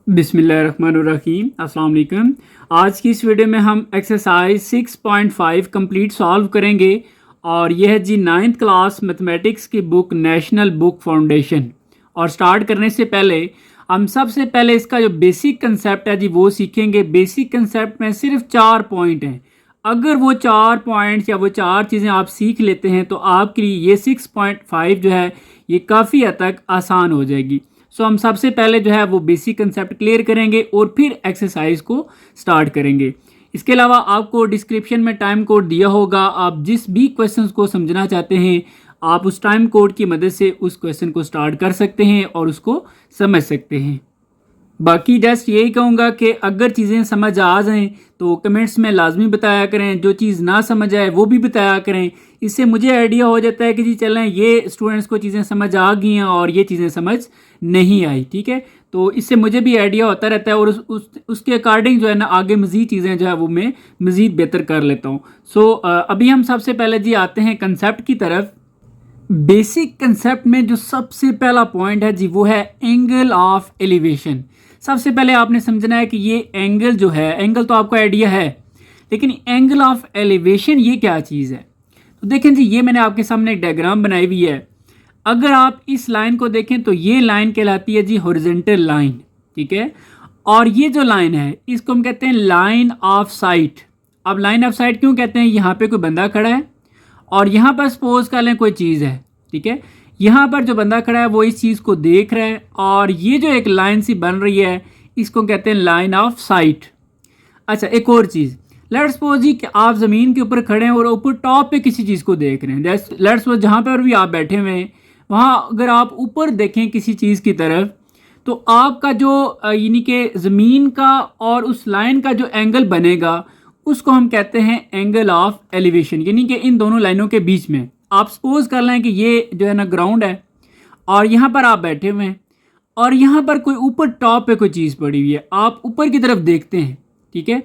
बिस्मिल्लाहिर्रहमानिर्रहीम अस्सलाम वालेकुम। आज की इस वीडियो में हम एक्सरसाइज 6.5 कंप्लीट सॉल्व करेंगे और यह है जी 9th क्लास मैथमेटिक्स की बुक नेशनल बुक फाउंडेशन। और स्टार्ट करने से पहले हम सबसे पहले इसका जो बेसिक कंसेप्ट है जी वो सीखेंगे। बेसिक कंसेप्ट में सिर्फ 4 पॉइंट हैं। अगर वो 4 पॉइंट्स या वो 4 चीज़ें आप सीख लेते हैं तो आपके लिए ये 6.5 जो है ये काफ़ी हद तक आसान हो जाएगी। सो हम सबसे पहले जो है वो बेसिक कंसेप्ट क्लियर करेंगे और फिर एक्सरसाइज को स्टार्ट करेंगे। इसके अलावा आपको डिस्क्रिप्शन में टाइम कोड दिया होगा। आप जिस भी क्वेश्चन को समझना चाहते हैं आप उस टाइम कोड की मदद से उस क्वेश्चन को स्टार्ट कर सकते हैं और उसको समझ सकते हैं। बाकी जस्ट यही कहूँगा कि अगर चीज़ें समझ आ जाएं तो कमेंट्स में लाजमी बताया करें, जो चीज़ ना समझ आए वो भी बताया करें। इससे मुझे आइडिया हो जाता है कि जी चलें ये स्टूडेंट्स को चीज़ें समझ आ गई हैं और ये चीज़ें समझ नहीं आई। ठीक है, तो इससे मुझे भी आइडिया होता रहता है और उसके अकॉर्डिंग जो है ना आगे मज़ीद चीज़ें जो है वो मैं मज़ीद बेहतर कर लेता हूँ। सो अभी हम सबसे पहले जी आते हैं कंसेप्ट की तरफ। बेसिक कंसेप्ट में जो सबसे पहला पॉइंट है जी वो है एंगल ऑफ एलिवेशन। सबसे पहले आपने समझना है कि ये एंगल जो है, एंगल तो आपको आइडिया है, लेकिन एंगल ऑफ एलिवेशन ये क्या चीज़ है। तो देखें जी ये मैंने आपके सामने एक डायग्राम बनाई हुई है। अगर आप इस लाइन को देखें तो ये लाइन कहलाती है जी हॉरिजॉन्टल लाइन। ठीक है, और ये जो लाइन है इसको हम कहते हैं लाइन ऑफ साइट। अब लाइन ऑफ साइट क्यों कहते हैं, यहाँ पे कोई बंदा खड़ा है और यहाँ पर सपोज कर लें कोई चीज़ है। ठीक है, यहाँ पर जो बंदा खड़ा है वो इस चीज़ को देख रहा है और ये जो एक लाइन सी बन रही है इसको कहते हैं लाइन ऑफ साइट। अच्छा, एक और चीज़, लेट्स सपोज जी कि आप ज़मीन के ऊपर खड़े हैं और ऊपर टॉप पे किसी चीज़ को देख रहे हैं। लेट्स सपोज जहाँ पर भी आप बैठे हुए हैं वहाँ अगर आप ऊपर देखें किसी चीज़ की तरफ तो आपका जो यानी कि ज़मीन का और उस लाइन का जो एंगल बनेगा उसको हम कहते हैं एंगल ऑफ एलिवेशन। यानी कि इन दोनों लाइनों के बीच में आप सपोज कर लें कि ये जो है ना ग्राउंड है और यहाँ पर आप बैठे हुए हैं और यहाँ पर कोई ऊपर टॉप पे कोई चीज़ पड़ी हुई है, आप ऊपर की तरफ देखते हैं। ठीक है,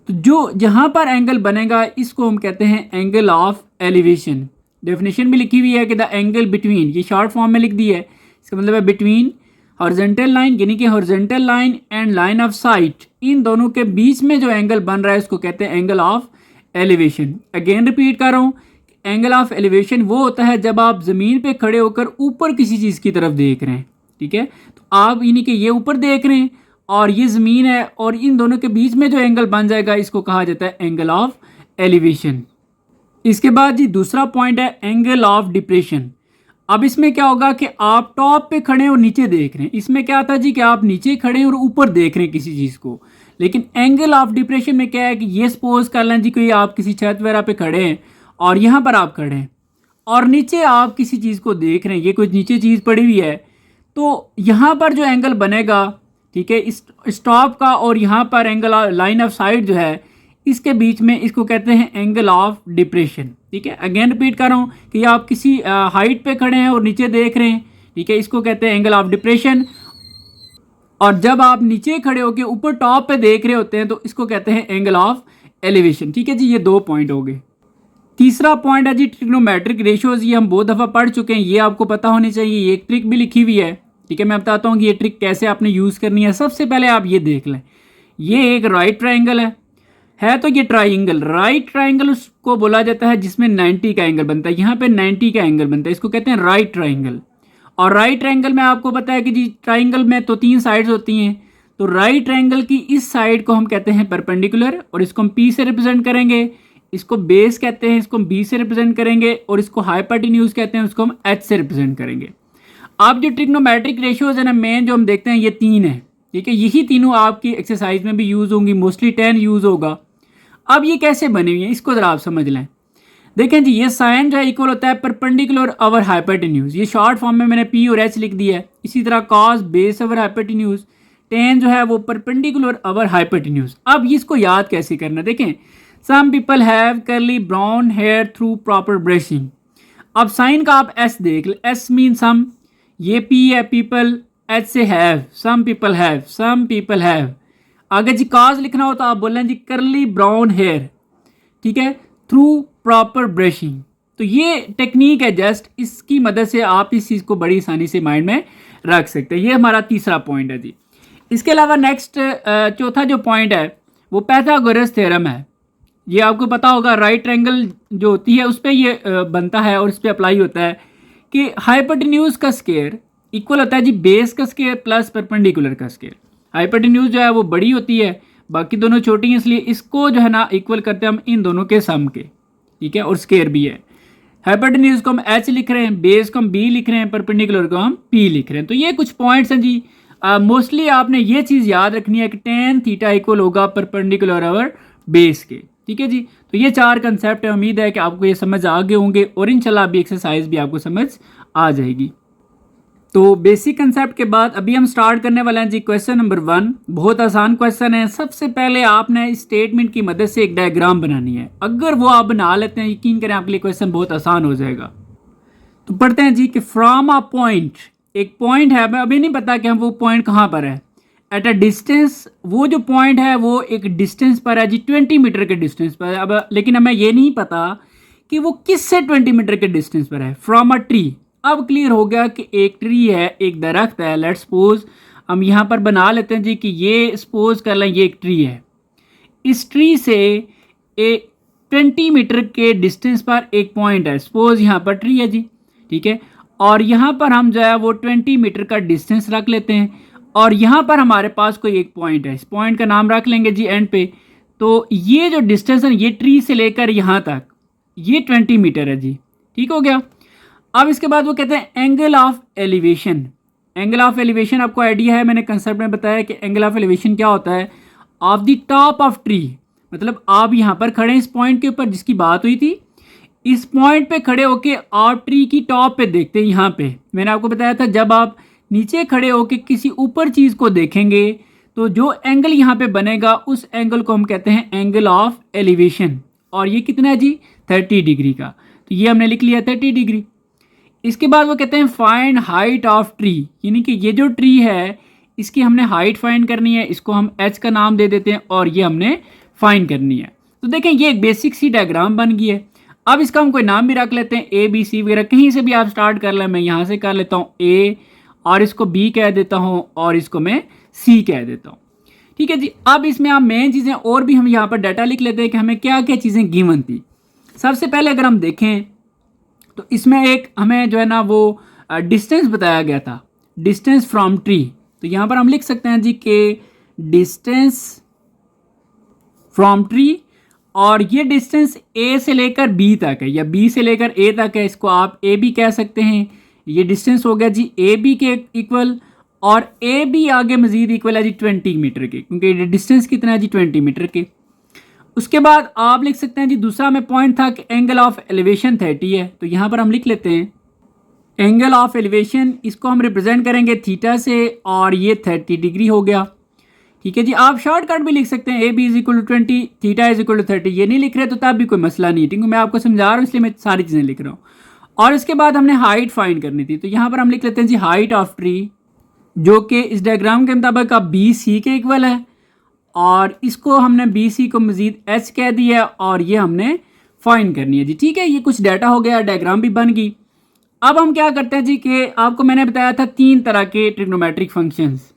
तो जो जहाँ पर एंगल बनेगा इसको हम कहते हैं एंगल ऑफ एलिवेशन। डेफिनेशन भी लिखी हुई है कि द एंगल बिटवीन, ये शॉर्ट फॉर्म में लिख दी है, इसका मतलब है बिटवीन हॉरिजॉन्टल लाइन, यानी कि horizontal line and line of sight, इन दोनों के बीच में जो एंगल बन रहा है उसको कहते हैं angle of elevation. Again repeat कर रहा हूँ, एंगल ऑफ एलिवेशन वो होता है जब आप ज़मीन पे खड़े होकर ऊपर किसी चीज़ की तरफ देख रहे हैं। ठीक है, तो आप यानी कि ये ऊपर देख रहे हैं और ये ज़मीन है और इन दोनों के बीच में जो एंगल बन जाएगा इसको कहा जाता है एंगल ऑफ एलिवेशन। इसके बाद जी दूसरा पॉइंट है एंगल ऑफ डिप्रेशन। अब इसमें क्या होगा कि आप टॉप पे खड़े हैं और नीचे देख रहे हैं। इसमें क्या था जी कि आप नीचे खड़े हैं और ऊपर देख रहे हैं किसी चीज़ को। लेकिन एंगल ऑफ डिप्रेशन में क्या है कि ये सपोज कर लें जी कोई आप किसी छत वगैरह पे खड़े हैं और यहाँ पर आप खड़े हैं और नीचे आप किसी चीज़ को देख रहे हैं, ये कुछ नीचे चीज़ पड़ी हुई है, तो यहाँ पर जो एंगल बनेगा, ठीक है, इस टॉप का और यहाँ पर एंगल लाइन ऑफ साइट जो है इसके बीच में, इसको कहते हैं एंगल ऑफ डिप्रेशन। ठीक है, अगेन रिपीट कर रहा हूँ कि आप किसी हाइट पे खड़े हैं और नीचे देख रहे हैं। ठीक है, इसको कहते हैं एंगल ऑफ डिप्रेशन। और जब आप नीचे खड़े होकर ऊपर टॉप पे देख रहे होते हैं तो इसको कहते हैं एंगल ऑफ एलिवेशन। ठीक है जी, ये 2 पॉइंट हो गए। तीसरा पॉइंट है जी ट्रिग्नोमेट्रिक रेशियोज। ये हम बहुत दफ़ा पढ़ चुके हैं, ये आपको पता होनी चाहिए। ये एक ट्रिक भी लिखी हुई है। ठीक है, मैं बताता हूँ कि ये ट्रिक कैसे आपने यूज़ करनी है। सबसे पहले आप ये देख लें, ये एक राइट ट्राइंगल है तो ये ट्राइंगल, राइट ट्राइंगल उसको बोला जाता है जिसमें 90 का एंगल बनता है। यहाँ पे 90 का एंगल बनता है, इसको कहते हैं राइट ट्राइंगल। और राइट ट्राइंगल में आपको पता है कि जी ट्राइंगल में तो 3 साइड्स होती हैं, तो राइट ट्राइंगल की इस साइड को हम कहते हैं परपेंडिकुलर और इसको हम पी से रिप्रेजेंट करेंगे। इसको बेस कहते हैं, इसको हम बी से रिप्रेजेंट करेंगे और इसको हाइपोटेन्यूज कहते हैं, उसको हम एच से रिप्रेजेंट करेंगे। अब जो ट्रिग्नोमेट्रिक रेशियोज है ना मेन जो हम देखते हैं ये 3 है। ठीक है, यही तीनों आपकी एक्सरसाइज में भी यूज़ होंगी, मोस्टली 10 यूज़ होगा। अब ये कैसे बनी हुई है इसको ज़रा आप समझ लें। देखें जी ये साइन जो है इक्वल होता है परपेंडिकुलर ओवर हाइपोटेन्यूज, ये शॉर्ट फॉर्म में मैंने पी और एच लिख दिया है। इसी तरह cos base over hypotenuse, ten जो है वो परपेंडिकुलर ओवर हाइपोटेन्यूज। अब इसको याद कैसे करना, देखें some people have curly brown hair through proper brushing. अब साइन का आप एस देख ले, एस मीन सम, ये पी है पीपल, एच से have, some people have, some people have. अगर जी काज लिखना हो तो आप बोलें जी करली ब्राउन हेयर। ठीक है, थ्रू प्रॉपर ब्रशिंग। तो ये टेक्निक है, जस्ट इसकी मदद से आप इस चीज़ को बड़ी आसानी से माइंड में रख सकते हैं। ये हमारा तीसरा पॉइंट है जी। इसके अलावा नेक्स्ट चौथा जो पॉइंट है वो पाइथागोरस थ्योरम है। ये आपको पता होगा, राइट ट्रायंगल जो होती है उस पर ये बनता है और इस पर अप्लाई होता है कि हाइपोटेन्यूज का स्क्वायर इक्वल होता है जी बेस का स्क्वायर प्लस परपेंडिकुलर का स्क्वायर। हाइपोटेन्यूज जो है वो बड़ी होती है, बाकी दोनों छोटी हैं, इसलिए इसको जो है ना इक्वल करते हैं हम इन दोनों के सम के, ठीक है, और स्क्वायर भी है। हाइपोटेन्यूज को हम h लिख रहे हैं, बेस को हम b लिख रहे हैं, परपेंडिकुलर को हम p लिख रहे हैं। तो ये कुछ पॉइंट्स हैं जी। मोस्टली आपने ये चीज़ याद रखनी है कि tan थीटा इक्वल होगा परपेंडिकुलर और बेस के, ठीक है जी। तो ये 4 कंसेप्ट है, उम्मीद है कि आपको ये समझ आ गए होंगे और इंशाल्लाह अभी एक्सरसाइज भी आपको समझ आ जाएगी। तो बेसिक कंसेप्ट के बाद अभी हम स्टार्ट करने वाले हैं जी क्वेश्चन नंबर 1। बहुत आसान क्वेश्चन है। सबसे पहले आपने इस स्टेटमेंट की मदद से एक डायग्राम बनानी है। अगर वो आप बना लेते हैं, यकीन करें आपके लिए क्वेश्चन बहुत आसान हो जाएगा। तो पढ़ते हैं जी कि फ्रॉम अ पॉइंट, एक पॉइंट है, हमें अभी नहीं पता कि हम वो पॉइंट कहाँ पर है। एट अ डिस्टेंस, वो जो पॉइंट है वो एक डिस्टेंस पर है जी, 20 मीटर के डिस्टेंस पर है। अब लेकिन हमें ये नहीं पता कि वो किससे 20 मीटर के डिस्टेंस पर है। फ्रॉम अ ट्री, अब क्लियर हो गया कि एक ट्री है, एक दरख्त है। लेट्स सपोज हम यहाँ पर बना लेते हैं जी कि ये सपोज कर लें ये एक ट्री है। इस ट्री से एक 20 मीटर के डिस्टेंस पर एक पॉइंट है। सपोज यहाँ पर ट्री है जी, ठीक है, और यहाँ पर हम जो है वो 20 मीटर का डिस्टेंस रख लेते हैं और यहाँ पर हमारे पास कोई एक पॉइंट है। इस पॉइंट का नाम रख लेंगे जी एंड पे। तो ये जो डिस्टेंस है ये ट्री से लेकर यहाँ तक ये 20 मीटर है जी, ठीक हो गया। अब इसके बाद वो कहते हैं angle of elevation. Angle of elevation आपको आइडिया है, मैंने कंसेप्ट में बताया कि एंगल ऑफ एलिवेशन क्या होता है। Of the top of tree, मतलब आप यहाँ पर खड़े हैं इस पॉइंट के ऊपर जिसकी बात हुई थी। इस पॉइंट पे खड़े होके आप ट्री की टॉप पे देखते हैं। यहाँ पे मैंने आपको बताया था जब आप नीचे खड़े होके किसी ऊपर चीज़ को देखेंगे तो जो एंगल यहाँ पे बनेगा उस एंगल को हम कहते हैं एंगल ऑफ एलिवेशन। और ये कितना है जी, 30 डिग्री का। तो ये हमने लिख लिया 30 डिग्री। इसके बाद वो कहते हैं फाइंड हाइट ऑफ ट्री, यानी कि ये जो ट्री है इसकी हमने हाइट फाइंड करनी है। इसको हम h का नाम दे देते हैं और ये हमने फाइंड करनी है। तो देखें ये एक बेसिक सी डायग्राम बन गई है। अब इसका हम कोई नाम भी रख लेते हैं, ए बी सी वगैरह, कहीं से भी आप स्टार्ट कर लें। मैं यहाँ से कर लेता हूँ ए और इसको बी कह देता हूँ और इसको मैं सी कह देता हूँ, ठीक है जी। अब इसमें आप मेन चीज़ें और भी हम यहाँ पर डाटा लिख लेते हैं कि हमें क्या क्या चीज़ें गिवन थी। सबसे पहले अगर हम देखें तो इसमें एक हमें जो है ना वो डिस्टेंस बताया गया था, डिस्टेंस फ्रॉम ट्री। तो यहाँ पर हम लिख सकते हैं जी कि डिस्टेंस फ्रॉम ट्री, और ये डिस्टेंस ए से लेकर बी तक है या बी से लेकर ए तक है। इसको आप ए बी कह सकते हैं। ये डिस्टेंस हो गया जी ए बी के इक्वल, और ए बी आगे मजीद इक्वल है जी 20 मीटर के, क्योंकि डिस्टेंस कितना है जी 20 मीटर के। उसके बाद आप लिख सकते हैं जी दूसरा में पॉइंट था कि एंगल ऑफ एलिवेशन 30 है। तो यहाँ पर हम लिख लेते हैं एंगल ऑफ एलिवेशन, इसको हम रिप्रेजेंट करेंगे थीटा से और ये 30 डिग्री हो गया, ठीक है जी। आप शॉर्टकट भी लिख सकते हैं A B is equal to 20, theta is equal to 30। ये नहीं लिख रहे तो तब भी कोई मसला नहीं है, ठीक है, मैं आपको समझा रहा हूँ इसलिए मैं सारी चीज़ें लिख रहा हूँ। और इसके बाद हमने हाइट फाइंड करनी थी। तो यहाँ पर हम लिख लेते हैं जी हाइट ऑफ ट्री, जो कि इस डायग्राम के मुताबिक अब बी सी के इक्वल है, और इसको हमने बी सी को मजीद एच कह दिया और ये हमने फाइंड करनी है जी, ठीक है। ये कुछ डाटा हो गया, डायग्राम भी बन गई। अब हम क्या करते हैं जी कि आपको मैंने बताया था 3 तरह के ट्रिग्नोमेट्रिक फंक्शंस,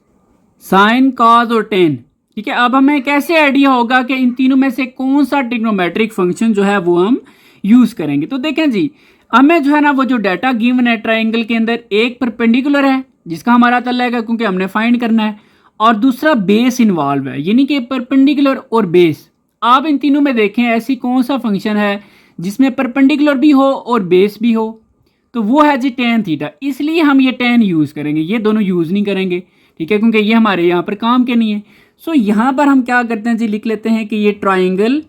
साइन, कॉज और टेन, ठीक है। अब हमें कैसे आइडिया होगा कि इन तीनों में से कौन सा ट्रिग्नोमेट्रिक फंक्शन जो है वो हम यूज़ करेंगे। तो देखें जी, हमें जो है ना वो जो डाटा गिवन है ट्राइंगल के अंदर, एक परपेंडिकुलर है जिसका हमारा तल्ला है क्योंकि हमने फाइंड करना है, और दूसरा बेस इन्वॉल्व है, यानी कि परपेंडिकुलर और बेस। आप इन तीनों में देखें ऐसी कौन सा फंक्शन है जिसमें परपेंडिकुलर भी हो और बेस भी हो, तो वो है जी टेन थीटा। इसलिए हम ये टेन यूज़ करेंगे, ये दोनों यूज़ नहीं करेंगे, ठीक है, क्योंकि ये हमारे यहाँ पर काम के नहीं है। सो यहाँ पर हम क्या करते हैं जी, लिख लेते हैं कि ये ट्राइंगल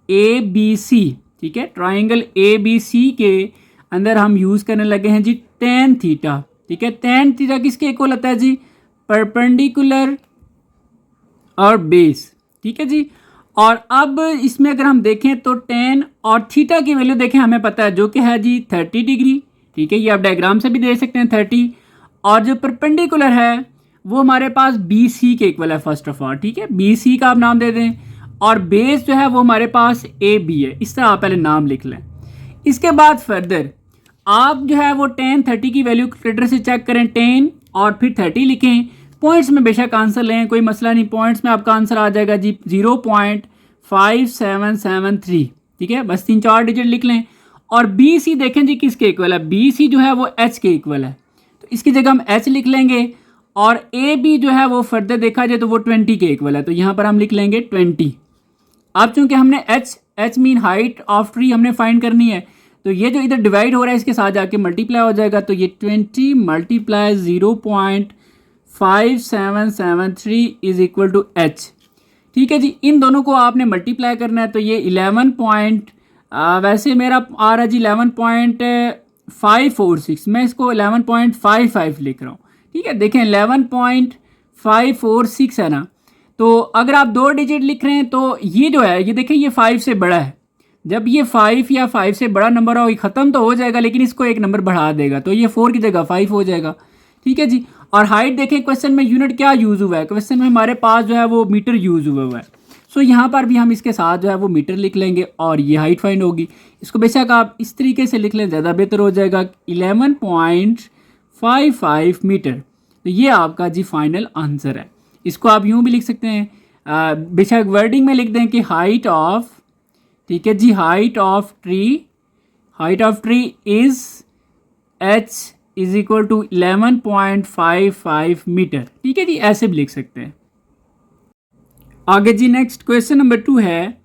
ए बी सी, ठीक है, ट्राइंगल ए बी सी के अंदर हम यूज़ करने लगे हैं जी टेन थीटा, ठीक है। टेन थीटा किसके इक्वल होता है जी, परपेंडिकुलर और बेस, ठीक है जी। और अब इसमें अगर हम देखें तो टेन और थीटा की वैल्यू देखें हमें पता है जो कि है जी 30 डिग्री, ठीक है। ये आप डायग्राम से भी देख सकते हैं 30, और जो परपेंडिकुलर है वो हमारे पास बी सी के इक्वल है फर्स्ट ऑफ ऑल, ठीक है, बी सी का आप नाम दे दें, और बेस जो है वो हमारे पास ए बी है। इस तरह आप पहले नाम लिख लें। इसके बाद फर्दर आप जो है वो 10 30 की वैल्यू कैलकुलेटर से चेक करें 10 और फिर 30 लिखें, पॉइंट्स में बेशक आंसर लें, कोई मसला नहीं, पॉइंट्स में आपका आंसर आ जाएगा जी 0.5773। ठीक है, बस 3-4 डिजिट लिख लें। और बी सी देखें जी किसके इक्वल है, बी सी जो है वो एच के इक्वल है, तो इसकी जगह हम एच लिख लेंगे। और ए बी जो है वो फर्दर देखा जाए तो वो 20 के इक्वल है, तो यहाँ पर हम लिख लेंगे 20। अब चूंकि हमने H mean height of tree हमने फाइंड करनी है, तो ये जो इधर डिवाइड हो रहा है इसके साथ जाके मल्टीप्लाई हो जाएगा, तो ये 20 multiply 0.5773 is equal to H. ठीक है जी, इन दोनों को आपने मल्टीप्लाई करना है, तो ये 11 वैसे मेरा आ रहा है जी 11.546, मैं इसको 11.55 लिख रहा हूँ। ठीक है, देखें 11.546 है ना, तो अगर आप 2 डिजिट लिख रहे हैं तो ये जो है ये देखें ये 5 से बड़ा है। जब ये 5 या 5 से बड़ा नंबर हो, ये ख़त्म तो हो जाएगा लेकिन इसको एक नंबर बढ़ा देगा, तो ये 4 की जगह 5 हो जाएगा। ठीक है जी, और हाइट देखें क्वेश्चन में यूनिट क्या यूज़ हुआ है, क्वेश्चन में हमारे पास जो है वो मीटर यूज़ हुआ है। सो यहाँ पर भी हम इसके साथ जो है वो मीटर लिख लेंगे और ये हाइट फाइंड होगी। इसको बेशक आप इस तरीके से लिख लें, ज़्यादा बेहतर हो जाएगा, 11.55 मीटर। तो ये आपका जी फाइनल आंसर है। इसको आप यूँ भी लिख सकते हैं, बेशक वर्डिंग में लिख दें कि हाइट ऑफ, ठीक है जी, height of tree is H is equal to 11.55 metre. ठीक है जी, ऐसे भी लिख सकते हैं। आगे जी नेक्स्ट क्वेश्चन नंबर 2 है,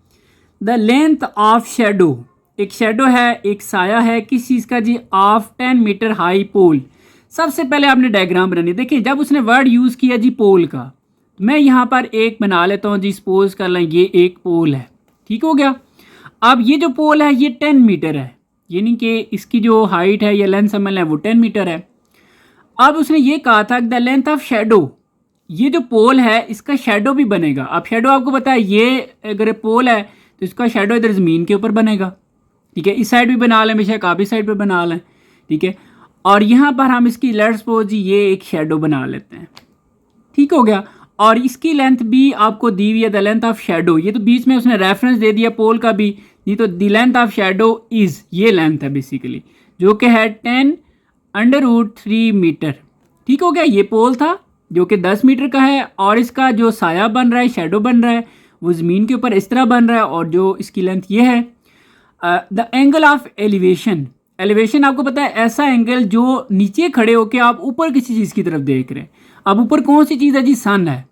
द लेंथ ऑफ शेडो, एक शेडो है, एक साया है, किस चीज़ का जी, ऑफ 10 मीटर हाई पोल। सबसे पहले आपने डायग्राम बनानी। देखिए जब उसने वर्ड यूज़ किया जी पोल का, मैं यहाँ पर एक बना लेता हूँ जी, सपोज कर लें ये एक पोल है। ठीक हो गया, अब ये जो पोल है ये 10 मीटर है, यानी कि इसकी जो हाइट है या लेंथ समझ लें वो 10 मीटर है। अब उसने ये कहा था द लेंथ ऑफ शेडो, ये जो पोल है इसका शेडो भी बनेगा। अब शेडो आपको पता है, ये अगर पोल है तो इसका शेडो इधर ज़मीन के ऊपर बनेगा। ठीक है, इस साइड भी बना लें, बेशक आप इस साइड पर बना लें। ठीक है, और यहाँ पर हम इसकी लेट्स सपोज जी ये एक शेडो बना लेते हैं। ठीक हो गया, और इसकी लेंथ भी आपको दी हुई है, द लेंथ ऑफ शेडो, ये तो बीच में उसने रेफरेंस दे दिया पोल का भी, नहीं तो the length of shadow is, ये लेंथ है बेसिकली, जो कि है 10√3 मीटर। ठीक हो गया, ये पोल था जो कि 10 मीटर का है, और इसका जो साया बन रहा है, शेडो बन रहा है, वो ज़मीन के ऊपर इस तरह बन रहा है, और जो इसकी लेंथ ये है। The angle of elevation, elevation आपको पता है ऐसा एंगल जो नीचे खड़े होकर आप ऊपर किसी चीज़ की तरफ देख रहे हैं। अब ऊपर कौन सी चीज़ है जी, सन है।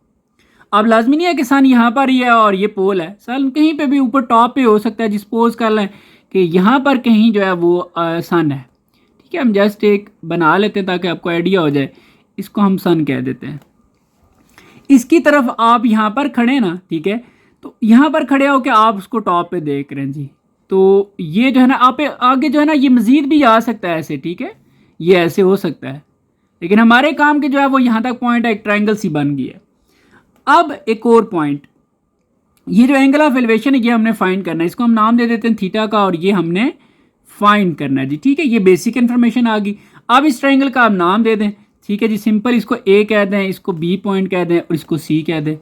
अब लाजमी नहीं है कि सन यहाँ पर ही है और ये पोल है, सन कहीं पे भी ऊपर टॉप पे हो सकता है जी। सपोज कर लें कि यहाँ पर कहीं जो है वो सन है। ठीक है, हम जस्ट एक बना लेते हैं ताकि आपको आइडिया हो जाए, इसको हम सन कह देते हैं। इसकी तरफ आप यहाँ पर खड़े ना, ठीक है, तो यहाँ पर खड़े होकर आप उसको टॉप पे देख रहे हैं जी, तो ये जो है ना आप आगे जो है ना ये मज़ीद भी आ सकता है ऐसे। ठीक है, ये ऐसे हो सकता है, लेकिन हमारे काम के जो है वो यहाँ तक पॉइंट है, एक ट्रायंगल सी बन गई है। अब एक और पॉइंट, ये जो एंगल ऑफ एलिवेशन है ये हमने फाइंड करना है, इसको हम नाम दे देते हैं थीटा का, और ये हमने फाइंड करना है जी। ठीक है, ये बेसिक इन्फॉर्मेशन आ गई। अब इस ट्रायंगल का आप नाम दे दें। ठीक है जी, सिंपल, इसको ए कह दें, इसको बी पॉइंट कह दें और इसको सी कह दें।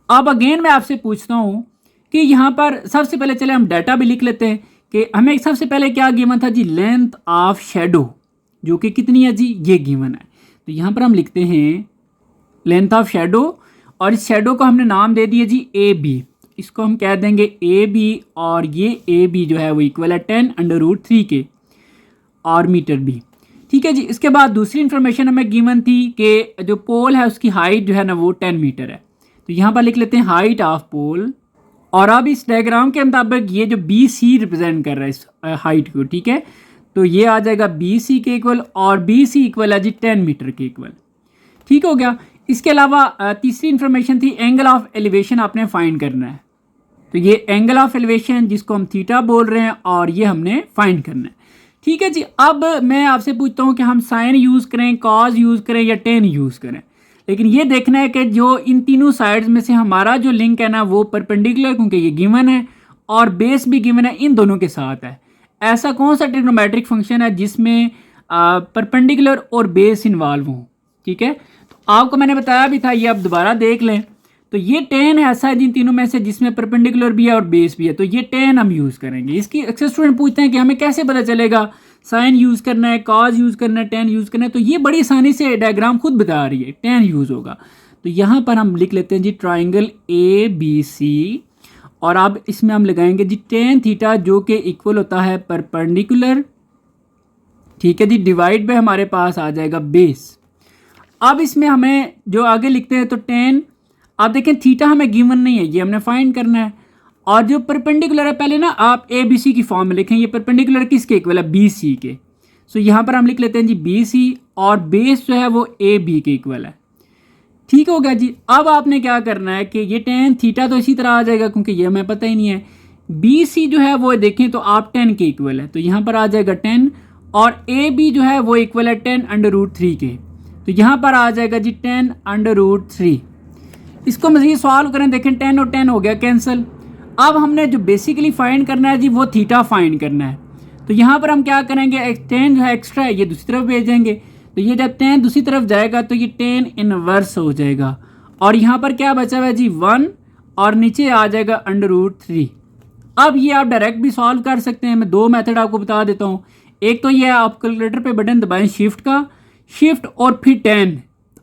अब अगेन मैं आपसे पूछता हूँ कि यहाँ पर सबसे पहले चले हम डाटा भी लिख लेते हैं कि हमें सबसे पहले क्या गिवन था जी, लेंथ ऑफ शेडो, जो कि कितनी है जी, ये गिवन है। तो यहाँ पर हम लिखते हैं लेंथ ऑफ शेडो, और इस शेडो को हमने नाम दे दिया जी ए बी, इसको हम कह देंगे ए बी, और ये ए बी जो है वो इक्वल है 10√3 के, और मीटर बी। ठीक है जी, इसके बाद दूसरी इन्फॉर्मेशन हमें गिवन थी कि जो पोल है उसकी हाइट जो है ना वो 10 मीटर है, तो यहाँ पर लिख लेते हैं हाइट ऑफ पोल। और अब इस डायग्राम के मुताबिक ये जो बी सी रिप्रेजेंट कर रहा है इस हाइट को, ठीक है, तो ये आ जाएगा बी सी के इक्वल, और बी सी इक्वल है जी 10 मीटर के इक्वल। ठीक हो गया, इसके अलावा तीसरी इन्फॉर्मेशन थी एंगल ऑफ एलिवेशन आपने फाइंड करना है, तो ये एंगल ऑफ एलिवेशन जिसको हम थीटा बोल रहे हैं, और ये हमने फाइंड करना है। ठीक है जी, अब मैं आपसे पूछता हूँ कि हम साइन यूज़ करें, कॉज यूज़ करें या टेन यूज़ करें, लेकिन ये देखना है कि जो इन तीनों साइड्स में से हमारा जो लिंक है ना वो परपेंडिकुलर, क्योंकि ये गिवन है और बेस भी गिवन है, इन दोनों के साथ है। ऐसा कौन सा ट्रिग्नोमेट्रिक फंक्शन है जिसमें परपेंडिकुलर और बेस इन्वॉल्व हों। ठीक है, तो आपको मैंने बताया भी था, ये आप दोबारा देख लें, तो ये टेन ऐसा है जिन तीनों में से जिसमें परपेंडिकुलर भी है और बेस भी है, तो ये टेन हम यूज़ करेंगे। इसकी अक्सर स्टूडेंट पूछते हैं कि हमें कैसे पता चलेगा साइन यूज़ करना है, कॉज यूज़ करना है, टेन यूज़ करना है, तो ये बड़ी आसानी से डायग्राम खुद बता रही है, टेन यूज़ होगा। तो यहाँ पर हम लिख लेते हैं जी ट्राइंगल ए बी सी, और अब इसमें हम लगाएंगे जी टेन थीटा जो कि इक्वल होता है परपेंडिकुलर, ठीक है जी, डिवाइड बाय हमारे पास आ जाएगा बेस। अब इसमें हमें जो आगे लिखते हैं तो टेन, आप देखें थीटा हमें गिवन नहीं है, ये हमने फाइंड करना है। और जो परपेंडिकुलर है, पहले ना आप ए बी सी की फॉर्म में लिखें, ये परपेंडिकुलर किसके इक्वल है, बी सी के। सो यहाँ पर हम लिख लेते हैं जी बी सी, और बेस जो है वो ए बी के इक्वल है। ठीक हो गया जी। अब आपने क्या करना है कि ये टेन थीटा तो इसी तरह आ जाएगा क्योंकि ये हमें पता ही नहीं है। बी सी जो है वो देखें तो आप टेन के इक्वल है, तो यहाँ पर आ जाएगा टेन, और ए बी जो है वो इक्वल है टेन अंडर रूट थ्री के, तो यहाँ पर आ जाएगा जी टेन अंडर रूट थ्री। इसको मज़ीद सॉल्व करें, देखें टेन और टेन हो गया कैंसिल। अब हमने जो बेसिकली फाइंड करना है जी वो थीटा फाइंड करना है। तो यहाँ पर हम क्या करेंगे, टेन जो है एक्स्ट्रा है ये दूसरी तरफ भेजेंगे, तो ये जब टेन दूसरी तरफ जाएगा तो ये टेन इनवर्स हो जाएगा, और यहाँ पर क्या बचा हुआ है जी वन, और नीचे आ जाएगा अंडर रूट थ्री। अब ये आप डायरेक्ट भी सॉल्व कर सकते हैं, मैं दो मेथड आपको बता देता हूँ। एक तो ये है आप कैलकुलेटर पे बटन दबाएं शिफ्ट का, शिफ्ट और फिर टेन,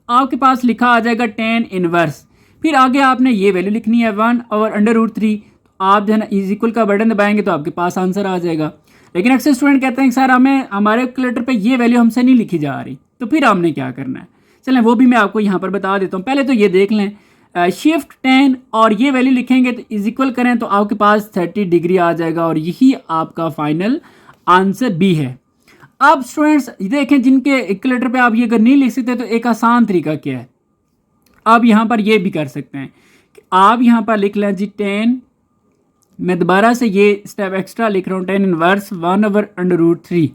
आपके पास लिखा आ जाएगा टेन इनवर्स, फिर आगे आपने ये वैल्यू लिखनी है वन और अंडर रूट थ्री, आप जो है ना इज इक्वल का बटन दबाएंगे तो आपके पास आंसर आ जाएगा। लेकिन अक्सर स्टूडेंट कहते हैं कि सर हमें हमारे कैलकुलेटर पे ये वैल्यू हमसे नहीं लिखी जा रही, तो फिर हमने क्या करना है, चलें वो भी मैं आपको यहाँ पर बता देता हूँ। पहले तो ये देख लें, शिफ्ट टेन और ये वैल्यू लिखेंगे तो इज इक्वल करें तो आपके पास 30 डिग्री आ जाएगा, और यही आपका फाइनल आंसर बी है। अब स्टूडेंट्स देखें जिनके कैलकुलेटर पे आप ये अगर नहीं लिख सकते तो एक आसान तरीका क्या है, आप यहाँ पर ये भी कर सकते हैं कि आप यहाँ पर लिख लें जी टेन, मैं दोबारा से ये स्टेप एक्स्ट्रा लिख रहा हूँ, tan inverse one over under root three,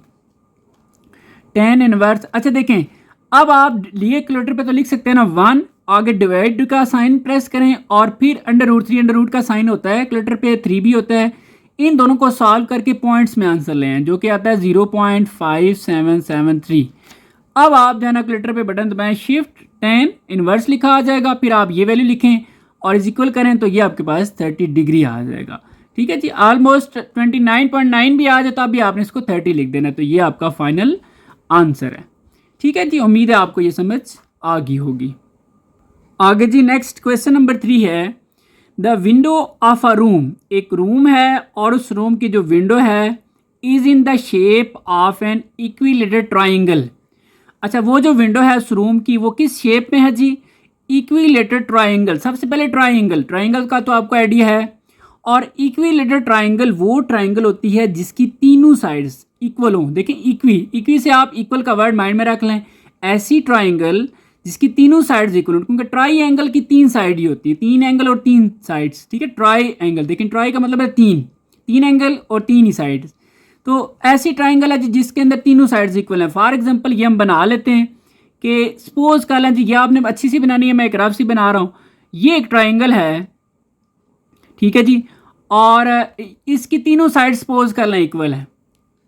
tan inverse. अच्छा देखें, अब आप लिए कैलकुलेटर पे तो लिख सकते हैं ना वन, आगे डिवाइड का साइन प्रेस करें और फिर under root three, under root का साइन होता है कैलकुलेटर पे थ्री भी होता है, इन दोनों को सॉल्व करके पॉइंट्स में आंसर लें जो कि आता है 0.5773। अब आप जो है ना कैलकुलेटर पे बटन दबाएं शिफ्ट टेन इनवर्स लिखा आ जाएगा, फिर आप ये वैल्यू लिखें और इज इक्वल करें तो ये आपके पास 30 डिग्री आ जाएगा। ठीक है जी, ऑलमोस्ट 29.9 भी आ जाता, अभी आपने इसको 30 लिख देना, तो ये आपका फाइनल आंसर है। ठीक है जी, उम्मीद है आपको ये समझ आ गई होगी। आगे जी नेक्स्ट क्वेश्चन नंबर 3 है, the window of a room, एक रूम है और उस रूम की जो विंडो है is in the shape of an equilateral triangle. अच्छा, वो जो विंडो है उस रूम की वो किस शेप में है जी, इक्विलेटरल ट्राइंगल। सबसे पहले ट्राइंगल, ट्राइंगल का तो आपको आइडिया है, और इक्विलेटरल ट्राइंगल वो ट्राइंगल होती है जिसकी तीनों साइड्स इक्वल हों। देखिए इक्वी से आप इक्वल का वर्ड माइंड में रख लें, ऐसी ट्राइंगल जिसकी तीनों साइड्स इक्वल हों, क्योंकि ट्राई एंगल की तीन साइड ही होती है, तीन एंगल और तीन साइड्स। ठीक है, ट्राई एंगल, देखिए ट्राई का मतलब है तीन एंगल और तीन ही साइड्स, तो ऐसी ट्राइंगल है जिसके अंदर तीनों साइड्स इक्वल हैं। फॉर एग्जांपल ये हम बना लेते हैं कि सपोज कर लें जी, ये आपने अच्छी सी बनानी है, मैं एक रफ सी बना रहा हूँ, ये एक ट्राइंगल है, ठीक है जी, और इसकी तीनों साइड सपोज कर लें इक्वल है,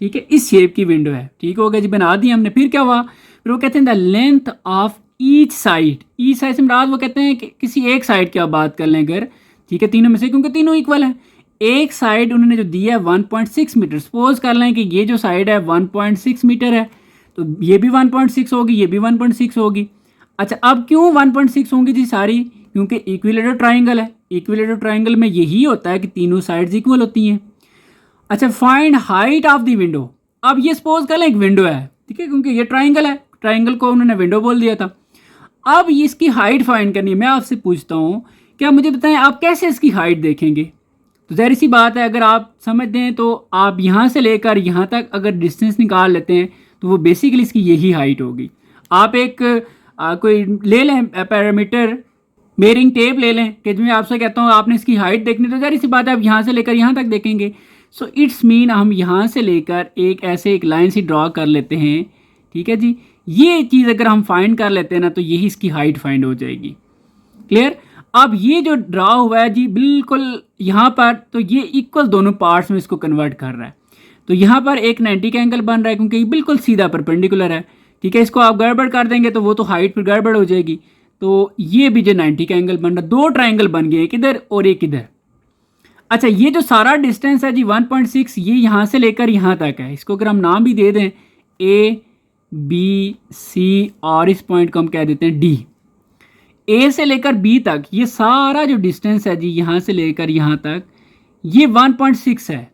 ठीक है, इस शेप की विंडो है। ठीक हो गया जी, बना दी हमने। फिर क्या हुआ, फिर वो कहते हैं the length of each side से मुराद वो कहते हैं कि किसी एक साइड की आप बात कर लें अगर, ठीक है, तीनों में से, क्योंकि तीनों इक्वल है, एक साइड उन्होंने जो दिया है 1.6 मीटर, सपोज कर लें कि ये जो साइड है 1.6 मीटर है, तो ये भी 1.6 होगी, ये भी 1.6 होगी। अच्छा, अब क्यों 1.6 होंगी जी सारी, क्योंकि इक्विलेटरल ट्राइंगल है, इक्विलेटरल ट्राइंगल में यही होता है कि तीनों साइड्स इक्वल होती हैं। अच्छा, find height of the window, अब ये सपोज कर लें एक विंडो है, ठीक है, क्योंकि ये ट्राइंगल है, ट्राइंगल को उन्होंने विंडो बोल दिया था। अब इसकी हाइट फाइंड करनी है, मैं आपसे पूछता हूँ, क्या मुझे बताएं आप कैसे इसकी हाइट देखेंगे। तो ज़ाहिर सी बात है, अगर आप समझ दें तो आप यहाँ से लेकर यहाँ तक अगर डिस्टेंस निकाल लेते हैं तो वो बेसिकली इसकी यही हाइट होगी। आप एक कोई ले लें पैरामीटर, मेयरिंग टेप ले लें, कि मैं आपसे कहता हूँ आपने इसकी हाइट देखनी, तो ज़ाहिर सी बात है आप यहाँ से लेकर यहाँ तक देखेंगे। सो इट्स मीन हम यहाँ से लेकर एक ऐसे एक लाइन सी ड्रॉ कर लेते हैं, ठीक है जी, ये चीज़ अगर हम फाइंड कर लेते हैं ना तो यही इसकी हाइट फाइंड हो जाएगी। क्लियर। अब ये जो ड्रा हुआ है जी बिल्कुल यहाँ पर, तो ये इक्वल दोनों पार्ट्स में इसको कन्वर्ट कर रहा है, तो यहाँ पर एक 90 का एंगल बन रहा है क्योंकि ये बिल्कुल सीधा परपेंडिकुलर है। ठीक है, इसको आप गड़बड़ कर देंगे तो वो तो हाइट फिर गड़बड़ हो जाएगी, तो ये भी जो 90 का एंगल बन रहा है, दो ट्राइंगल बन गए, एक इधर और एक इधर। अच्छा, ये जो सारा डिस्टेंस है जी 1.6, ये यहाँ से लेकर यहाँ तक है। इसको अगर हम नाम भी दे दें ए बी सी और इस पॉइंट को हम कह देते हैं डी। ए से लेकर बी तक ये सारा जो डिस्टेंस है जी यहाँ से लेकर यहाँ तक ये 1.6 है।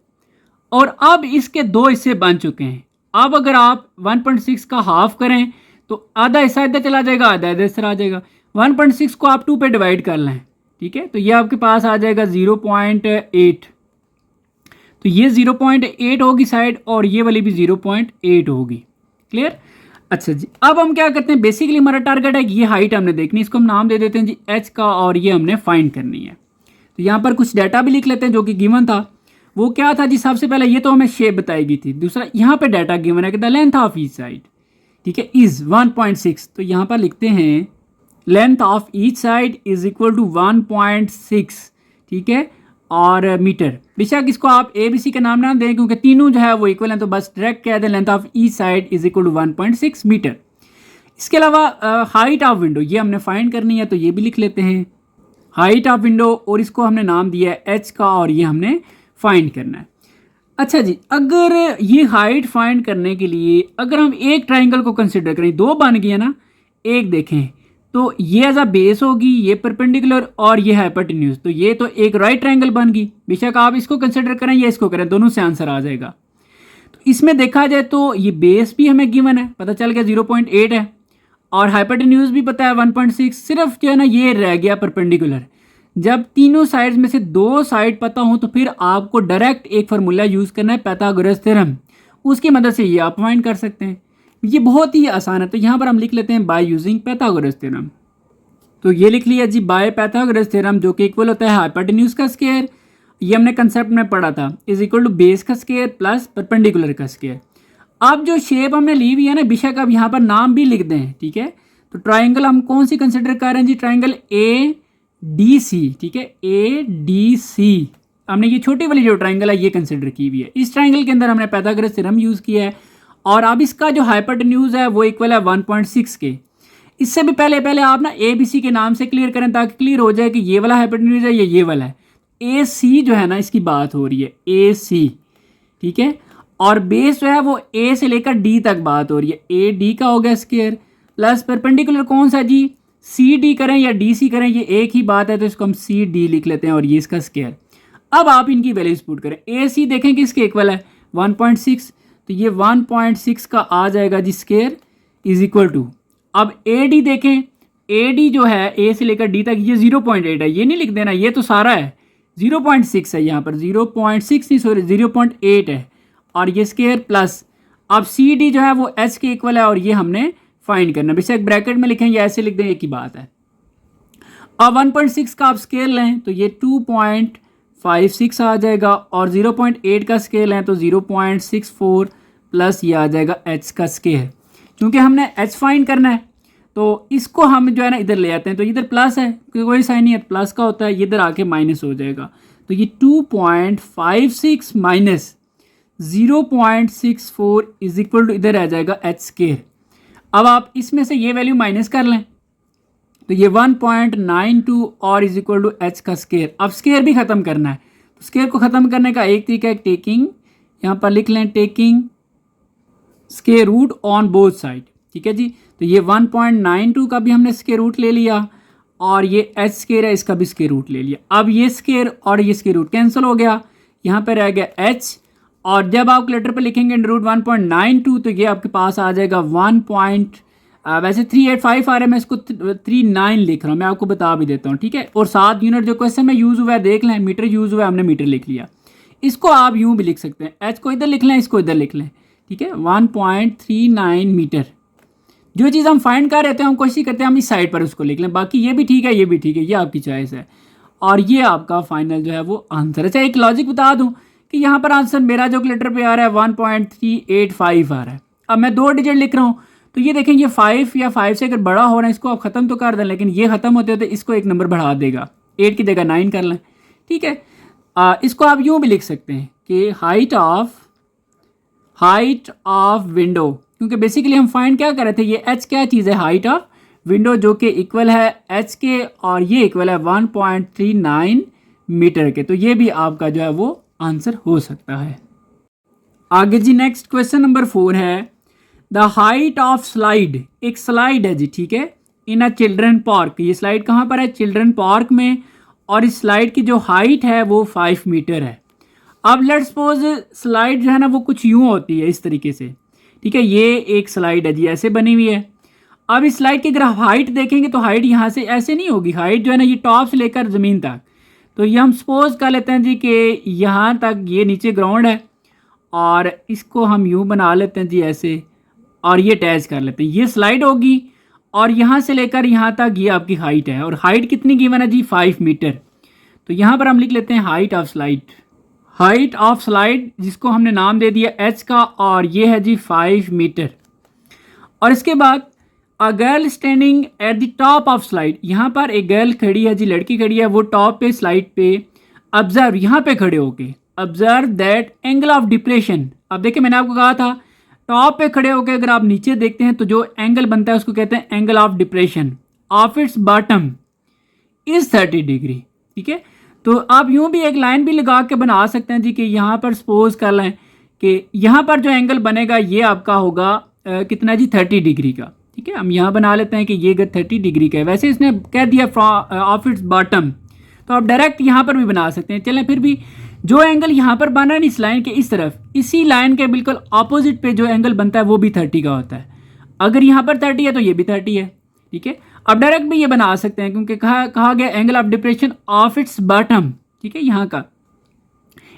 और अब इसके दो हिस्से बन चुके हैं। अब अगर आप 1.6 का हाफ करें तो आधा हिस्सा इधर चला जाएगा, आधा इधर से आ जाएगा। 1.6 को आप 2 पे डिवाइड कर लें, ठीक है, तो ये आपके पास आ जाएगा 0.8। तो ये 0.8 होगी साइड और ये वाली भी 0.8 होगी। क्लियर? अच्छा जी, अब हम क्या करते हैं, बेसिकली हमारा टारगेट है कि ये हाइट हमने देखनी है, इसको हम नाम दे देते हैं जी एच का, और ये हमने फाइंड करनी है। तो यहाँ पर कुछ डाटा भी लिख लेते हैं जो कि गिवन था। वो क्या था जी, सबसे पहले ये तो हमें शेप बताई गई थी। दूसरा यहाँ पे डाटा गिवन है कि the length of each side, ठीक है, इज 1.6। तो यहाँ पर लिखते हैं length of each side is equal to 1.6, ठीक है, और मीटर। बेशक इसको आप ए बी सी का नाम ना दें क्योंकि तीनों जो है वो इक्वल हैं, तो बस डायरेक्ट कह दें length of each side is equal to 1.6 metre. इसके अलावा हाइट ऑफ विंडो ये हमने फाइंड करनी है, तो ये भी लिख लेते हैं हाइट ऑफ विंडो, और इसको हमने नाम दिया है एच का, और ये हमने फाइंड करना है। अच्छा जी, अगर ये हाइट फाइंड करने के लिए अगर हम एक ट्राइंगल को कंसिडर करें, दो बन गए ना, एक देखें तो ये एज अ बेस होगी, ये परपेंडिकुलर और ये हाइपोटेन्यूज, तो ये तो एक राइट ट्राइंगल बन गई। बेशक आप इसको कंसिडर करें या इसको करें, दोनों से आंसर आ जाएगा। तो इसमें देखा जाए तो ये बेस भी हमें गिवन है, पता चल गया 0.8 है, और हाइपोटेन्यूज भी पता है 1.6। सिर्फ जो है ना ये रह गया परपेंडिकुलर। जब तीनों साइड्स में से दो साइड पता हो तो फिर आपको डायरेक्ट एक फार्मूला यूज़ करना है, पाइथागोरस थ्योरम, उसकी मदद से ये आप फाइंड कर सकते हैं। ये बहुत ही आसान है। तो यहाँ पर हम लिख लेते हैं बाय यूजिंग पाइथागोरस थ्योरम। तो ये लिख लिया जी बाय पाइथागोरस थ्योरम, जो कि इक्वल होता है हाइपोटेन्यूज का स्क्वायर, ये हमने कंसेप्ट में पढ़ा था, इज इक्वल टू बेस का स्क्वायर प्लस परपेंडिकुलर का स्क्वायर। अब जो शेप हमने ली हुई है ना, बेशक अब यहाँ पर नाम भी लिख दें, ठीक है। तो ट्राइंगल हम कौन सी कंसिडर कर रहे हैं जी, ट्राइंगल ए डी सी, ठीक है, ए डी सी। हमने ये छोटी वाली जो ट्राइंगल है ये कंसिडर की हुई है। इस ट्राइंगल के अंदर हमने पाइथागोरस थ्योरम यूज़ किया है, और अब इसका जो हाइपोटेन्यूज है वो इक्वल है 1.6 के। इससे भी पहले आप ना ए बी सी के नाम से क्लियर करें, ताकि क्लियर हो जाए कि ये वाला हाइपोटेन्यूज है, ये वाला है। ए सी जो है ना, इसकी बात हो रही है ए सी, ठीक है, और बेस जो है वो ए से लेकर डी तक बात हो रही है। ए डी का हो गया स्क्वायर, प्लस परपेंडिकुलर कौन सा जी, सी डी करें या डी सी करें, ये एक ही बात है, तो इसको हम सी डी लिख लेते हैं, और ये इसका स्क्वायर। अब आप इनकी वैल्यूज पुट करें, ए सी देखें कि इसके इक्वल है 1.6, तो ये 1.6 का आ जाएगा जी स्क्वायर इज इक्वल टू। अब ए डी देखें, ए डी जो है ए से लेकर डी तक ये 0.8 है, ये नहीं लिख देना, ये तो सारा है 0.6 है, यहाँ पर 0.6 नहीं सॉरी 0.8 है, और ये स्क्वायर प्लस। अब सी डी जो है वो एच के इक्वल है, और ये हमने फाइंड करना, बेशक ब्रैकेट में लिखें या ऐसे लिख दें, एक ही बात है। अब 1.6 का आप स्केल लें तो ये 2.56 आ जाएगा, और 0.8 का स्केल है तो 0.64 प्लस ये आ जाएगा एच का स्केल। क्योंकि हमने एच फाइंड करना है तो इसको हम जो है ना इधर ले आते हैं, तो इधर प्लस है क्योंकि कोई साइन नहीं है, प्लस का होता है, ये इधर आके माइनस हो जाएगा। तो ये 2.56 माइनस 0.64 इज इक्वल टू इधर आ जाएगा एच स्केयर। अब आप इसमें से ये वैल्यू माइनस कर लें तो ये 1.92 और इज इक्वल टू एच का स्केयर। अब स्केयर भी ख़त्म करना है, तो स्केयर को ख़त्म करने का एक तरीका है टेकिंग, यहाँ पर लिख लें taking square root on both side, ठीक है जी। तो ये 1.92 का भी हमने स्केयर रूट ले लिया, और ये एच स्केयर है इसका भी स्केयर रूट ले लिया। अब ये स्केयर और ये स्केयर रूट कैंसिल हो गया, यहाँ पर रह गया एच, और जब आप कैलकुलेटर पे लिखेंगे √ 1.92 तो ये आपके पास आ जाएगा वैसे 385 आ रहा है, मैं इसको 39 लिख रहा हूँ, मैं आपको बता भी देता हूँ, ठीक है। और 7 यूनिट जो क्वेश्चन में यूज़ हुआ है देख लें, मीटर यूज़ हुआ है, हमने मीटर लिख लिया। इसको आप यूँ भी लिख सकते हैं, एच को इधर लिख लें, इसको इधर लिख लें, ठीक है, 1.39 मीटर। जो चीज़ हम फाइंड कर रहे थे हम कोशिश करते हैं हम इस साइड पर उसको लिख लें, बाकी ये भी ठीक है, ये भी ठीक है, ये आपकी चॉइस है। और ये आपका फाइनल जो है वो आंसर है। अच्छा एक लॉजिक बता दूँ कि यहाँ पर आंसर मेरा जो कैलकुलेटर पे आ रहा है 1.385 आ रहा है। अब मैं 2 डिजिट लिख रहा हूँ, तो ये देखें ये 5 या 5 से अगर बड़ा हो रहा है इसको आप ख़त्म तो कर दें, लेकिन ये ख़त्म होते होते इसको एक नंबर बढ़ा देगा, 8 की जगह 9 कर लें, ठीक है। इसको आप यूँ भी लिख सकते हैं कि हाइट ऑफ विंडो, क्योंकि बेसिकली हम फाइंड क्या कर रहे थे, ये एच क्या चीज़ है, हाइट ऑफ विंडो, जो कि इक्वल है एच के, और ये इक्वल है 1.39 मीटर के। तो ये भी आपका जो है वो आंसर हो सकता है। आगे जी नेक्स्ट क्वेश्चन नंबर 4 है, द हाइट ऑफ स्लाइड, एक स्लाइड है जी, ठीक है, इन अ चिल्ड्रन पार्क। ये स्लाइड कहाँ पर है? चिल्ड्रन पार्क में, और इस स्लाइड की जो हाइट है वो 5 मीटर है। अब लेट्स सपोज स्लाइड जो है ना वो कुछ यूँ होती है इस तरीके से, ठीक है, ये एक स्लाइड है जी, ऐसे बनी हुई है। अब इस स्लाइड की अगर हाइट देखेंगे तो हाइट यहाँ से ऐसे नहीं होगी, हाइट जो है ना ये टॉप से लेकर ज़मीन तक। तो ये हम सपोज कर लेते हैं जी कि यहाँ तक ये नीचे ग्राउंड है, और इसको हम यूँ बना लेते हैं जी ऐसे, और ये अटैच कर लेते हैं, ये स्लाइड होगी, और यहाँ से लेकर यहाँ तक ये आपकी हाइट है। और हाइट कितनी गिवन है जी? 5 मीटर। तो यहाँ पर हम लिख लेते हैं height of slide, height of slide जिसको हमने नाम दे दिया एच का, और ये है जी 5 मीटर। और इसके बाद a girl standing at the top of slide, यहाँ पर एक गर्ल खड़ी है जी, लड़की खड़ी है, वो टॉप पे स्लाइड पे ऑब्जर्व, यहाँ पे खड़े होके observe that angle of depression. अब देखिए मैंने आपको कहा था टॉप पे खड़े होकर अगर आप नीचे देखते हैं तो जो एंगल बनता है उसको कहते हैं angle of depression of its bottom is 30 degree, ठीक है। तो आप यूं भी एक लाइन भी लगा के बना सकते हैं जी कि यहाँ पर सपोज कर लें कि यहाँ पर जो एंगल बनेगा ये आपका होगा कितना जी? 30 डिग्री का, ठीक है। हम यहाँ बना लेते हैं कि ये अगर 30 डिग्री का है, वैसे इसने कह दिया ऑफ इट्स बॉटम, तो आप डायरेक्ट यहाँ पर भी बना सकते हैं। चलें फिर भी जो एंगल यहाँ पर बना है इस लाइन के इस तरफ, इसी लाइन के बिल्कुल ऑपोजिट पे जो एंगल बनता है वो भी 30 का होता है। अगर यहाँ पर 30 है तो ये भी 30 है, ठीक है। अब डायरेक्ट भी ये बना सकते हैं क्योंकि कहा गया angle of depression of its bottom, ठीक है, यहाँ का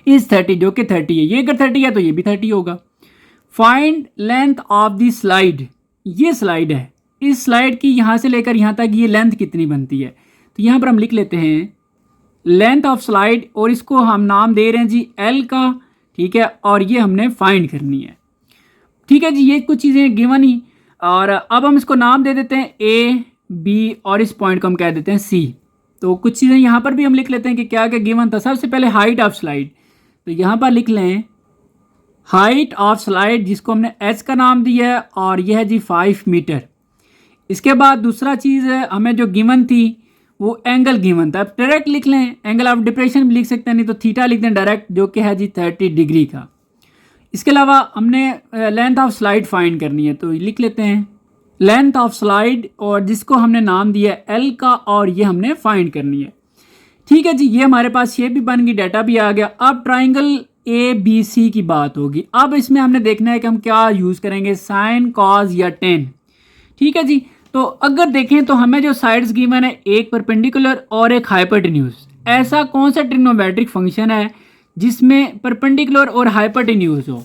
इज 30, जो कि 30 है। ये अगर 30 है तो ये भी 30 होगा। Find length of the slide, ये स्लाइड है, इस स्लाइड की यहाँ से लेकर यहाँ तक ये लेंथ कितनी बनती है? तो यहाँ पर हम लिख लेते हैं लेंथ ऑफ स्लाइड, और इसको हम नाम दे रहे हैं जी एल का, ठीक है, और ये हमने फाइंड करनी है, ठीक है जी। ये कुछ चीज़ें गिवन ही, और अब हम इसको नाम दे देते हैं ए बी, और इस पॉइंट को हम कह देते हैं सी। तो कुछ चीज़ें यहाँ पर भी हम लिख लेते हैं कि क्या क्या गिवन था। सबसे पहले हाइट ऑफ स्लाइड, तो यहाँ पर लिख लें हाइट ऑफ स्लाइड जिसको हमने एच का नाम दिया है, और यह है जी 5 मीटर। इसके बाद दूसरा चीज़ है हमें जो गिवन थी वो एंगल गिवन था। अब डायरेक्ट लिख लें, एंगल ऑफ डिप्रेशन भी लिख सकते हैं, नहीं तो थीटा लिख दें डायरेक्ट, जो कि है जी 30 डिग्री का। इसके अलावा हमने लेंथ ऑफ स्लाइड फाइंड करनी है, तो लिख लेते हैं लेंथ ऑफ स्लाइड, और जिसको हमने नाम दिया है एल का, और ये हमने फाइंड करनी है, ठीक है जी। ये हमारे पास शेप भी बन गई, डाटा भी आ गया। अब ट्राइंगल ए बी सी की बात होगी। अब इसमें हमने देखना है कि हम क्या यूज़ करेंगे, साइन, कॉज या टेन, ठीक है जी। तो अगर देखें तो हमें जो साइड्स गिवन है, एक परपेंडिकुलर और एक हाइपोटेन्यूज, ऐसा कौन सा ट्रिग्नोमेट्रिक फंक्शन है जिसमें परपेंडिकुलर और हाइपोटेन्यूज हो?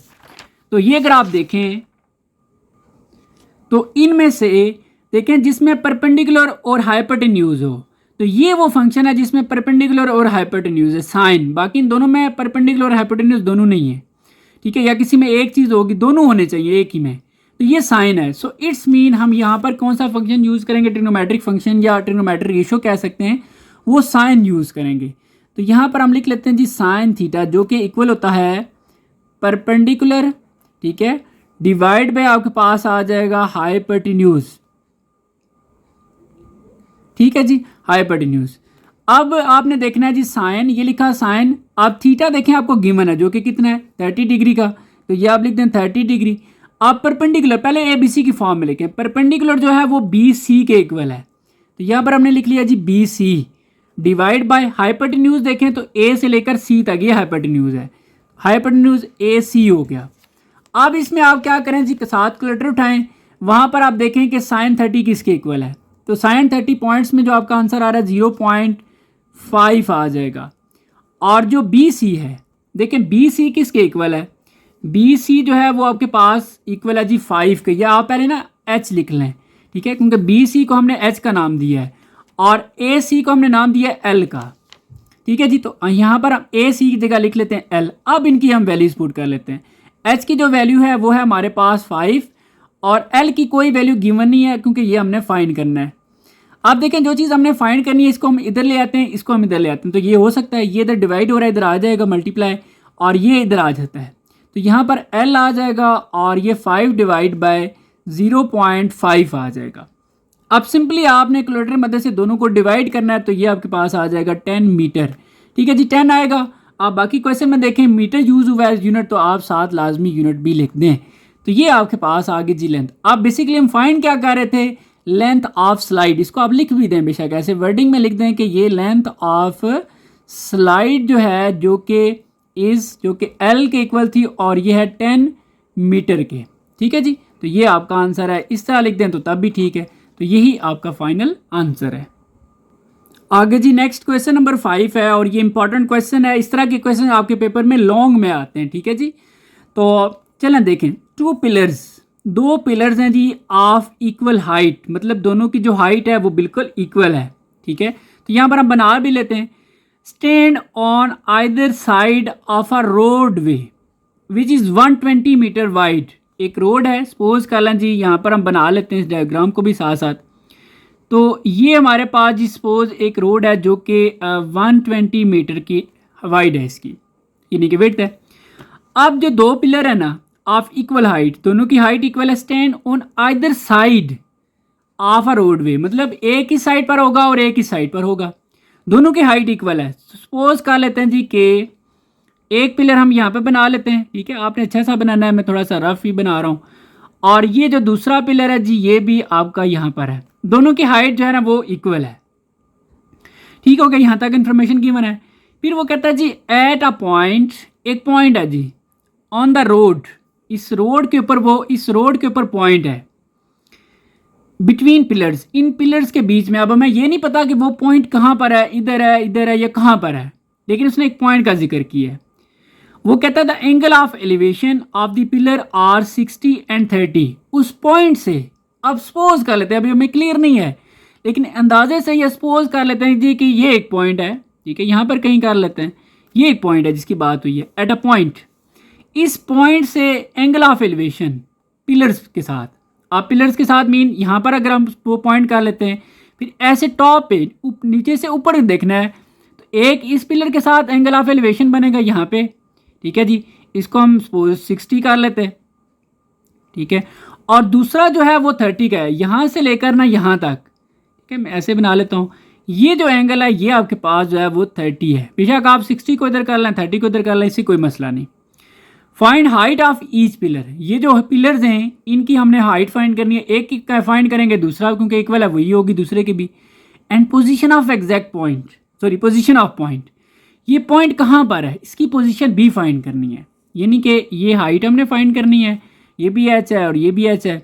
तो ये अगर आप देखें तो इनमें से देखें जिसमें परपेंडिकुलर और हाइपोटेन्यूज हो, तो ये वो फंक्शन है जिसमें परपेंडिकुलर और हाइपोटेन्यूज है, साइन। बाकी इन दोनों में परपेंडिकुलर और हाइपोटेन्यूज दोनों नहीं है, ठीक है, या किसी में एक चीज़ होगी, दोनों होने चाहिए एक ही में, तो ये साइन है। सो इट्स मीन हम यहाँ पर कौन सा फंक्शन यूज़ करेंगे? ट्रिग्नोमेट्रिक फंक्शन या ट्रिग्नोमेट्रिक रेशियो कह सकते हैं, वो साइन यूज़ करेंगे। तो यहाँ पर हम लिख लेते हैं जी साइन थीटा, जो कि इक्वल होता है परपेंडिकुलर, ठीक है, डिवाइड बाय आपके पास आ जाएगा हाइपोटेन्यूज, ठीक है जी, हाइपोटेन्यूज। अब आपने देखना है जी साइन, ये लिखा साइन। आप थीटा देखें आपको गिवन है जो कि कितना है 30 डिग्री का, तो ये आप लिख दें 30 डिग्री। आप परपेंडिकुलर पहले ए बी सी की फॉर्म में लिखें, परपेंडिकुलर जो है वो बी सी के इक्वल है, तो यहाँ पर हमने लिख लिया जी B C divide by hypotenuse. देखें तो ए से लेकर सी तक ये हाइपोटेन्यूज है, हाइपोटेन्यूज ए सी हो गया। अब इसमें आप क्या करें जी, साथ कैलकुलेटर उठाएं, वहाँ पर आप देखें कि साइन 30 किसके इक्वल है, तो साइन 30 पॉइंट्स में जो आपका आंसर आ रहा है 0.5 आ जाएगा। और जो बी सी है, देखें बी सी किसके इक्वल है, बी सी जो है वो आपके पास इक्वल है जी 5 के, या आप पहले ना एच लिख लें, ठीक है, क्योंकि बी सी को हमने एच का नाम दिया है और ए सी को हमने नाम दिया है एल का, ठीक है जी। तो यहाँ पर हम ए सी की जगह लिख लेते हैं एल। अब इनकी हम वैल्यूज पुट कर लेते हैं। एच की जो वैल्यू है वो है हमारे पास 5, और एल की कोई वैल्यू गिवन नहीं है क्योंकि ये हमने फाइंड करना है। आप देखें जो चीज़ हमने फाइंड करनी है इसको हम इधर ले आते हैं, इसको हम इधर ले आते हैं, तो ये हो सकता है ये इधर डिवाइड हो रहा है, इधर आ जाएगा मल्टीप्लाई, और ये इधर आ जाता है, तो यहाँ पर एल आ जाएगा और ये 5 डिवाइड बाय 0.5 आ जाएगा। अब सिंपली आपने कैलकुलेटर मदद से दोनों को डिवाइड करना है, तो ये आपके पास आ जाएगा 10 मीटर, ठीक है जी, 10 आएगा। आप बाकी क्वेश्चन में देखें मीटर यूज हुआ है यूनिट, तो आप साथ लाजमी यूनिट भी लिख दें। तो ये आपके पास आगे जी लेंथ। अब बेसिकली हम फाइंड क्या कर रहे थे, लेंथ ऑफ स्लाइड। इसको आप लिख भी दें बेशक, ऐसे वर्डिंग में लिख दें कि ये लेंथ ऑफ स्लाइड जो है जो कि एल के इक्वल थी और ये है 10 मीटर के। ठीक है जी, तो ये आपका आंसर है। इस तरह लिख दें तो तब भी ठीक है। तो यही आपका फाइनल आंसर है। आगे जी नेक्स्ट क्वेश्चन नंबर 5 है और ये इंपॉर्टेंट क्वेश्चन है। इस तरह के क्वेश्चन आपके पेपर में लॉन्ग में आते हैं। ठीक है जी, तो चलें देखें। दो पिलर्स हैं जी ऑफ इक्वल हाइट, मतलब दोनों की जो हाइट है वो बिल्कुल इक्वल है। ठीक है, तो यहाँ पर हम बना भी लेते हैं। Stand on either side of a road way which is 120 metre wide. एक रोड है, सपोज कर लें जी, यहाँ पर हम बना लेते हैं इस डायग्राम को भी साथ साथ। तो ये हमारे पास जी सपोज एक रोड है जो कि 120 मीटर की वाइड है, इसकी यानी कि विड्थ है। अब जो दो पिलर है ना ऑफ इक्वल हाइट, दोनों की हाइट इक्वल है, stand on either side of a roadway, मतलब एक ही साइड पर होगा और एक ही साइड पर होगा, दोनों की हाइट इक्वल है। सपोज कर लेते हैं जी कि एक पिलर हम यहाँ पे बना लेते हैं। ठीक है, आपने अच्छा सा बनाना है, मैं थोड़ा सा रफ ही बना रहा हूँ। और ये जो दूसरा पिलर है जी ये भी आपका यहाँ पर है, दोनों की हाइट जो है ना वो इक्वल है। ठीक हो गया, यहाँ तक इन्फॉर्मेशन गिवन है। फिर वो कहता है जी एट अ पॉइंट, एक पॉइंट है जी ऑन द रोड, इस रोड के ऊपर पॉइंट है बिटवीन पिलर्स, इन पिलर्स के बीच में। अब हमें ये नहीं पता कि वो पॉइंट कहाँ पर है, इधर है या कहाँ पर है, लेकिन उसने एक पॉइंट का जिक्र किया है। वो कहता है the angle of elevation of the pillar are 60 and 30। उस पॉइंट से अब सपोज कर लेते हैं, अभी हमें क्लियर नहीं है लेकिन अंदाजे से ये सपोज कर लेते हैं जी कि ये एक पॉइंट है। ठीक है, यहाँ पर कहीं कर लेते हैं, ये एक पॉइंट है जिसकी बात हुई है, एट अ पॉइंट। इस पॉइंट से एंगल ऑफ एलिवेशन पिलर्स के साथ, आप पिलर्स के साथ मीन यहाँ पर अगर हम वो पॉइंट कर लेते हैं, फिर ऐसे टॉप पे नीचे से ऊपर देखना है, तो एक इस पिलर के साथ एंगल ऑफ एलिवेशन बनेगा यहाँ पे। ठीक है जी, इसको हम सपोज 60 कर लेते हैं। ठीक है, और दूसरा जो है वो 30 का है, यहाँ से लेकर ना यहाँ तक। ठीक है, मैं ऐसे बना लेता हूँ, ये जो एंगल है ये आपके पास जो है वो 30 है। बेशक आप 60 को इधर कर लें, 30 को इधर कर लें, इससे कोई मसला नहीं। Find height of each pillar, ये जो पिलर्स हैं इनकी हमने हाइट फाइंड करनी है। एक का फाइंड करेंगे, दूसरा क्योंकि इक्वल है वही होगी दूसरे की भी। And position of exact point, sorry position of point, ये पॉइंट कहाँ पर है इसकी पोजीशन भी फाइंड करनी है। यानी कि ये हाइट हमने फाइंड करनी है, ये भी एच है और ये भी एच है।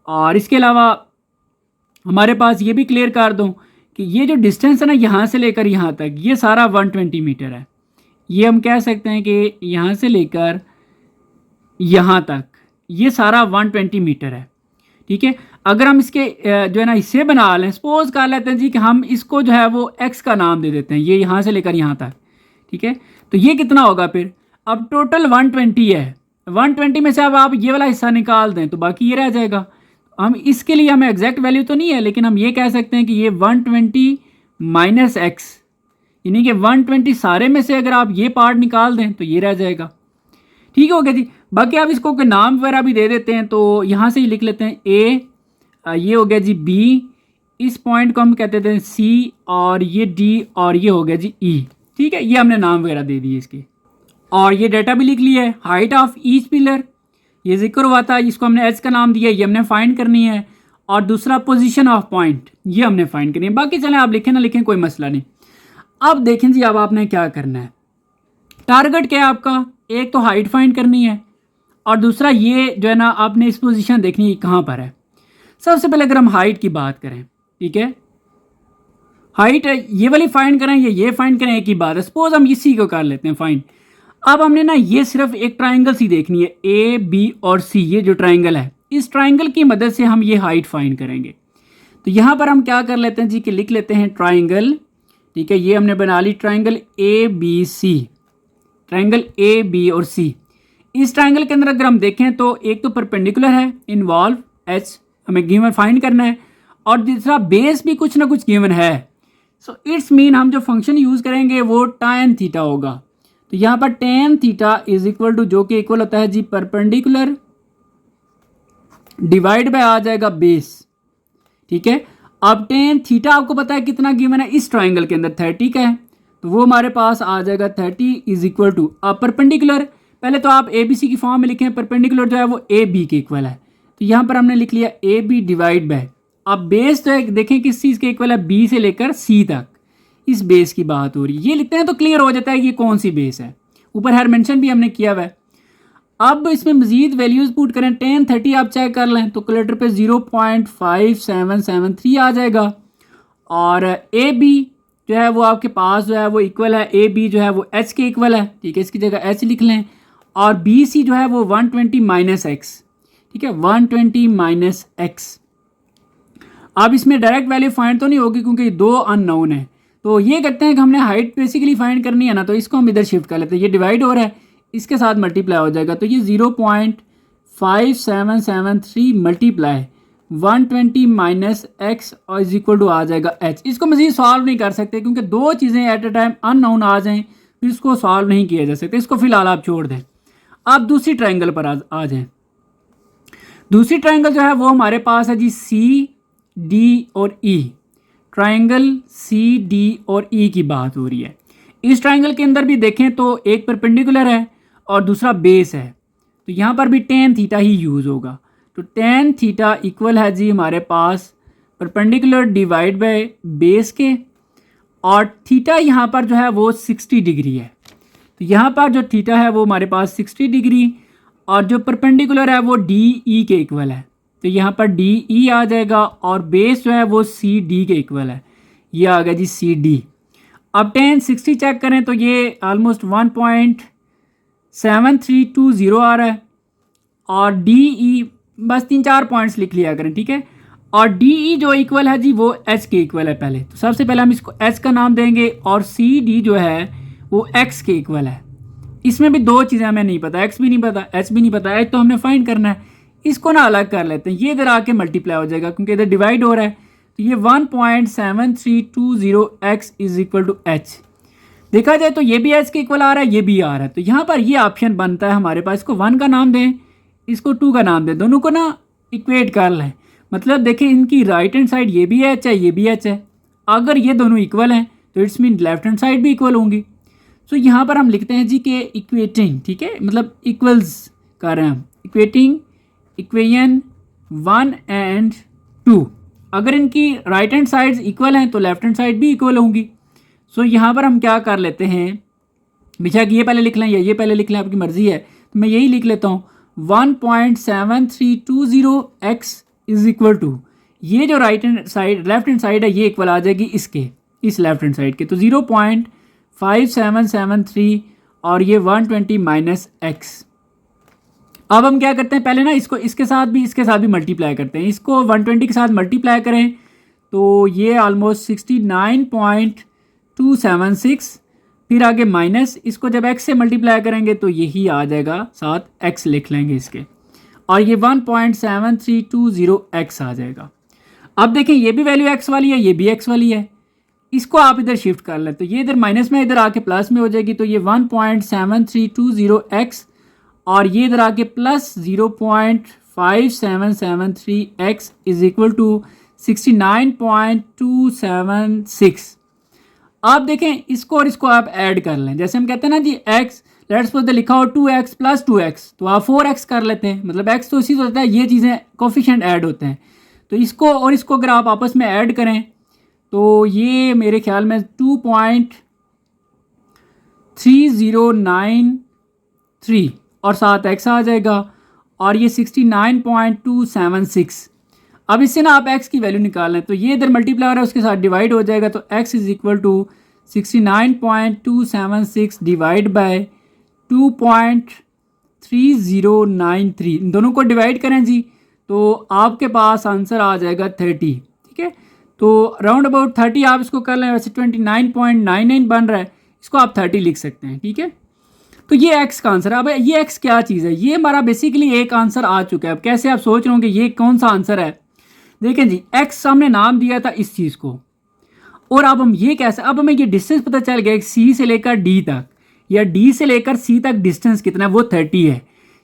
और इसके अलावा हमारे पास ये भी क्लियर कर दूँ कि ये जो डिस्टेंस है ना यहाँ से लेकर यहाँ तक, ये सारा 120 मीटर है। ये हम कह सकते हैं कि यहाँ से लेकर यहाँ तक ये सारा 120 मीटर है। ठीक है, अगर हम इसके जो है ना हिस्से बना लें, सपोज कर लेते हैं जी कि हम इसको जो है वो x का नाम दे देते हैं, ये यहाँ से लेकर यहाँ तक। ठीक है, तो ये कितना होगा फिर, अब टोटल 120 है, 120 में से अब आप ये वाला हिस्सा निकाल दें तो बाकी ये रह जाएगा। हम इसके लिए हमें एग्जैक्ट वैल्यू तो नहीं है, लेकिन हम ये कह सकते हैं कि ये 120 माइनस x, यानी कि 120 सारे में से अगर आप ये पार्ट निकाल दें तो ये रह जाएगा। ठीक हो गया जी, बाकी आप इसको के नाम वगैरह भी दे देते हैं, तो यहाँ से ही लिख लेते हैं ए, ये हो गया जी बी, इस पॉइंट को हम कहते थे सी, और ये डी, और ये हो गया जी ई। ठीक है, ये हमने नाम वगैरह दे दिए इसके, और ये डाटा भी लिख लिया है। हाइट ऑफ ईच पिलर ये जिक्र हुआ था, इसको हमने एच का नाम दिया, ये हमने फाइंड करनी है। और दूसरा पोजीशन ऑफ पॉइंट ये हमने फाइंड करनी है। बाकी चलें आप लिखें ना लिखें कोई मसला नहीं। अब देखें जी, अब आपने क्या करना है, टारगेट क्या है आपका, एक तो हाइट फाइंड करनी है और दूसरा ये जो है ना आपने इस पोजीशन देखनी है कहाँ पर है। सबसे पहले अगर हम हाइट की बात करें, ठीक है, हाइट ये वाली फाइंड करें या ये फाइंड करें एक ही बात है। सपोज हम इसी को कर लेते हैं फाइंड। अब हमने ना ये सिर्फ एक ट्राइंगल सी देखनी है, ए बी और सी, ये जो ट्राइंगल है इस ट्राइंगल की मदद से हम ये हाइट फाइंड करेंगे। तो यहाँ पर हम क्या कर लेते हैं जी कि लिख लेते हैं ट्राइंगल। ठीक है, ये हमने बना ली triangle A B C, triangle A B और सी। इस ट्राइंगल के अंदर अगर हम देखें तो एक तो परपेंडिकुलर है, इन्वॉल्व एच हमें गिवन फाइंड करना है, और दूसरा बेस भी कुछ ना कुछ गिवन है। सो इट्स मीन हम जो फंक्शन यूज़ करेंगे वो tan थीटा होगा। तो यहाँ पर tan theta is equal to, जो कि इक्वल होता है जी परपेंडिकुलर डिवाइड बाय आ जाएगा बेस। ठीक है, अब tan थीटा आपको पता है कितना गिवन है, इस ट्राइंगल के अंदर 30 का है, तो वो हमारे पास आ जाएगा 30 इज इक्वल टू, अब परपेंडिकुलर पहले तो आप ए बी सी की फॉर्म में लिखें, परपेंडिकुलर जो है वो ए बी के इक्वल है, तो यहाँ पर हमने लिख लिया ए बी डिवाइड बाय, अब बेस जो है देखें किस चीज़ के इक्वल है, बी से लेकर सी तक, इस बेस की बात हो रही है। ये लिखते हैं तो क्लियर हो जाता है कि ये कौन सी बेस है, ऊपर हर मेंशन भी हमने किया हुआ है। अब इसमें मजीद वैल्यूज़ पुट करें, 10 30 आप चेक कर लें तो कैलकुलेटर पे 0.5773 आ जाएगा, और ए बी जो है वो आपके पास जो है वो इक्वल है, ए बी जो है वो एच के इक्वल है, ठीक है, इसकी जगह एच लिख लें, और बी सी जो है वो 120 माइनस एक्स, ठीक है, 120 माइनस एक्स। अब इसमें डायरेक्ट वैल्यू फाइंड तो नहीं होगी क्योंकि दो अननोन है, तो ये करते हैं कि हमने हाइट बेसिकली फाइंड करनी है ना, तो इसको हम इधर शिफ्ट कर लेते हैं, ये डिवाइड हो रहा है इसके साथ मल्टीप्लाई हो जाएगा, तो ये 0.5773 मल्टीप्लाई 120 माइनस एक्स और इज इक्वल टू आ जाएगा एच। इसको मज़ीद सॉल्व नहीं कर सकते क्योंकि दो चीज़ें एट अ टाइम अननोन आ जाएं फिर इसको सॉल्व नहीं किया जा सकता, इसको फिलहाल आप छोड़ दें। आप दूसरी ट्रायंगल पर आ जाएं। दूसरी ट्रायंगल जो है वो हमारे पास है जी सी डी और ई, ट्रायंगल सी डी और ई की बात हो रही है। इस ट्रायंगल के अंदर भी देखें तो एक परपेंडिकुलर है और दूसरा बेस है, तो यहाँ पर भी tan थीटा ही यूज़ होगा, तो tan थीटा इक्वल है जी हमारे पास परपेंडिकुलर डिवाइड बाय बेस के, और थीटा यहाँ पर जो है वो 60 डिग्री है, तो यहाँ पर जो थीटा है वो हमारे पास 60 डिग्री, और जो परपेंडिकुलर है वो डी ई के इक्वल है, तो यहाँ पर डी ई आ जाएगा, और बेस जो है वो सी डी के इक्वल है, ये आ गया जी सी डी। अब tan 60 चेक करें तो ये ऑलमोस्ट 1.7320 आ रहा है, और डी ई बस 3-4 पॉइंट्स लिख लिया करें, ठीक है, और डी ई जो इक्वल है जी वो एच के इक्वल है। पहले तो सबसे पहले हम इसको एच का नाम देंगे, और सी डी जो है वो एक्स के इक्वल है। इसमें भी दो चीज़ें हमें नहीं पता, एक्स भी नहीं पता एच भी नहीं पता, एच तो हमने फाइंड करना है, इसको ना अलग कर लेते हैं, ये इधर आके मल्टीप्लाई हो जाएगा क्योंकि इधर डिवाइड हो रहा है, तो ये 1.7320 X is equal to H. देखा जाए तो ये भी एच के इक्वल आ रहा है, ये भी आ रहा है, तो यहाँ पर ये ऑप्शन बनता है हमारे पास, इसको 1 का नाम दें, इसको 2 का नाम दें, दोनों को ना इक्वेट कर लें, मतलब देखें इनकी राइट हैंड साइड ये भी एच है ये भी एच है, अगर ये दोनों इक्वल हैं तो it's mean left hand side भी इक्वल होंगी। तो यहाँ पर हम लिखते हैं जी कि इक्वेटिंग, ठीक है, मतलब इक्वल्स कर रहे हैं हम, इक्वेटिंग इक्वेशन 1 एंड 2, अगर इनकी राइट हैंड साइड्स इक्वल हैं तो लेफ्ट हैंड साइड भी इक्वल होंगी। सो यहाँ पर हम क्या कर लेते हैं, बेशक ये पहले लिख लें या ये पहले लिख लें, आपकी मर्ज़ी है, तो मैं यही लिख लेता हूँ 1.7320 एक्स इज इक्वल टू, ये जो right hand side left hand side है ये इक्वल आ जाएगी इसके, इस लेफ्ट हैंड साइड के, तो 0.5773 और ये 120 माइनस एक्स। अब हम क्या करते हैं, पहले ना इसको इसके साथ भी मल्टीप्लाई करते हैं, इसको 120 के साथ मल्टीप्लाई करें तो ये ऑलमोस्ट 69.276, फिर आगे माइनस, इसको जब x से मल्टीप्लाई करेंगे तो यही आ जाएगा, साथ x लिख लेंगे इसके, और ये 1.7320 x आ जाएगा। अब देखें ये भी वैल्यू x वाली है ये भी x वाली है, इसको आप इधर शिफ्ट कर लें तो ये इधर माइनस में इधर आके प्लस में हो जाएगी, तो ये 1.7320 x और ये इधर आके plus 0.5773 x is equal to 69.276। आप देखें इसको और इसको आप ऐड कर लें, जैसे हम कहते हैं ना जी x लेट्स सपोज लिखा हो 2x प्लस 2x, तो आप 4x कर लेते हैं, मतलब x तो इसी से होता है, ये चीज़ें कोफिशिएंट ऐड होते हैं, तो इसको और इसको अगर आप आपस में ऐड करें तो ये मेरे ख्याल में 2.3093 और साथ x आ जाएगा, और ये 69.276। अब इससे ना आप x की वैल्यू निकाल लें तो ये इधर मल्टीप्लाई हो रहा है उसके साथ डिवाइड हो जाएगा, तो x is equal to 69.276 divide by 2.3093, इन दोनों को डिवाइड करें जी तो आपके पास आंसर आ जाएगा 30, ठीक है, तो राउंड अबाउट 30 आप इसको कर लें, वैसे 29.99 बन रहा है, इसको आप 30 लिख सकते हैं, ठीक है। तो ये x का आंसर है। अब ये x क्या चीज़ है, ये हमारा बेसिकली एक आंसर आ चुका है। अब कैसे आप सोच रहे होंगे ये कौन सा आंसर है, देखें जी x हमने नाम दिया था इस चीज़ को, और अब हम ये कैसे, अब हमें ये डिस्टेंस पता चल गया c से लेकर d तक या d से लेकर c तक डिस्टेंस कितना है, वो 30 है।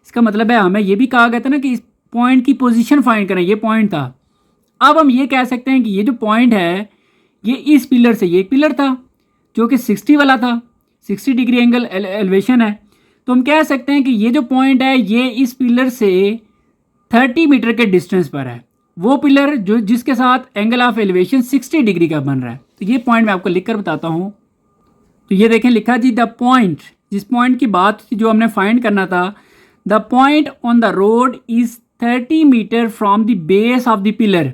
इसका मतलब है हमें ये भी कहा गया था ना कि इस पॉइंट की पोजीशन फाइंड करें, ये पॉइंट था। अब हम ये कह सकते हैं कि ये जो पॉइंट है ये इस पिलर से, ये एक पिलर था जो कि 60 वाला था, 60 डिग्री एंगल एलिवेशन है। तो हम कह सकते हैं कि ये जो पॉइंट है ये इस पिलर से 30 मीटर के डिस्टेंस पर है, वो पिलर जो जिसके साथ एंगल ऑफ एलिवेशन 60 डिग्री का बन रहा है। तो ये पॉइंट मैं आपको लिख कर बताता हूँ। तो ये देखें लिखा जी, द पॉइंट, जिस पॉइंट की बात थी जो हमने फाइंड करना था, the point on the road is 30 metre from the base of the pillar.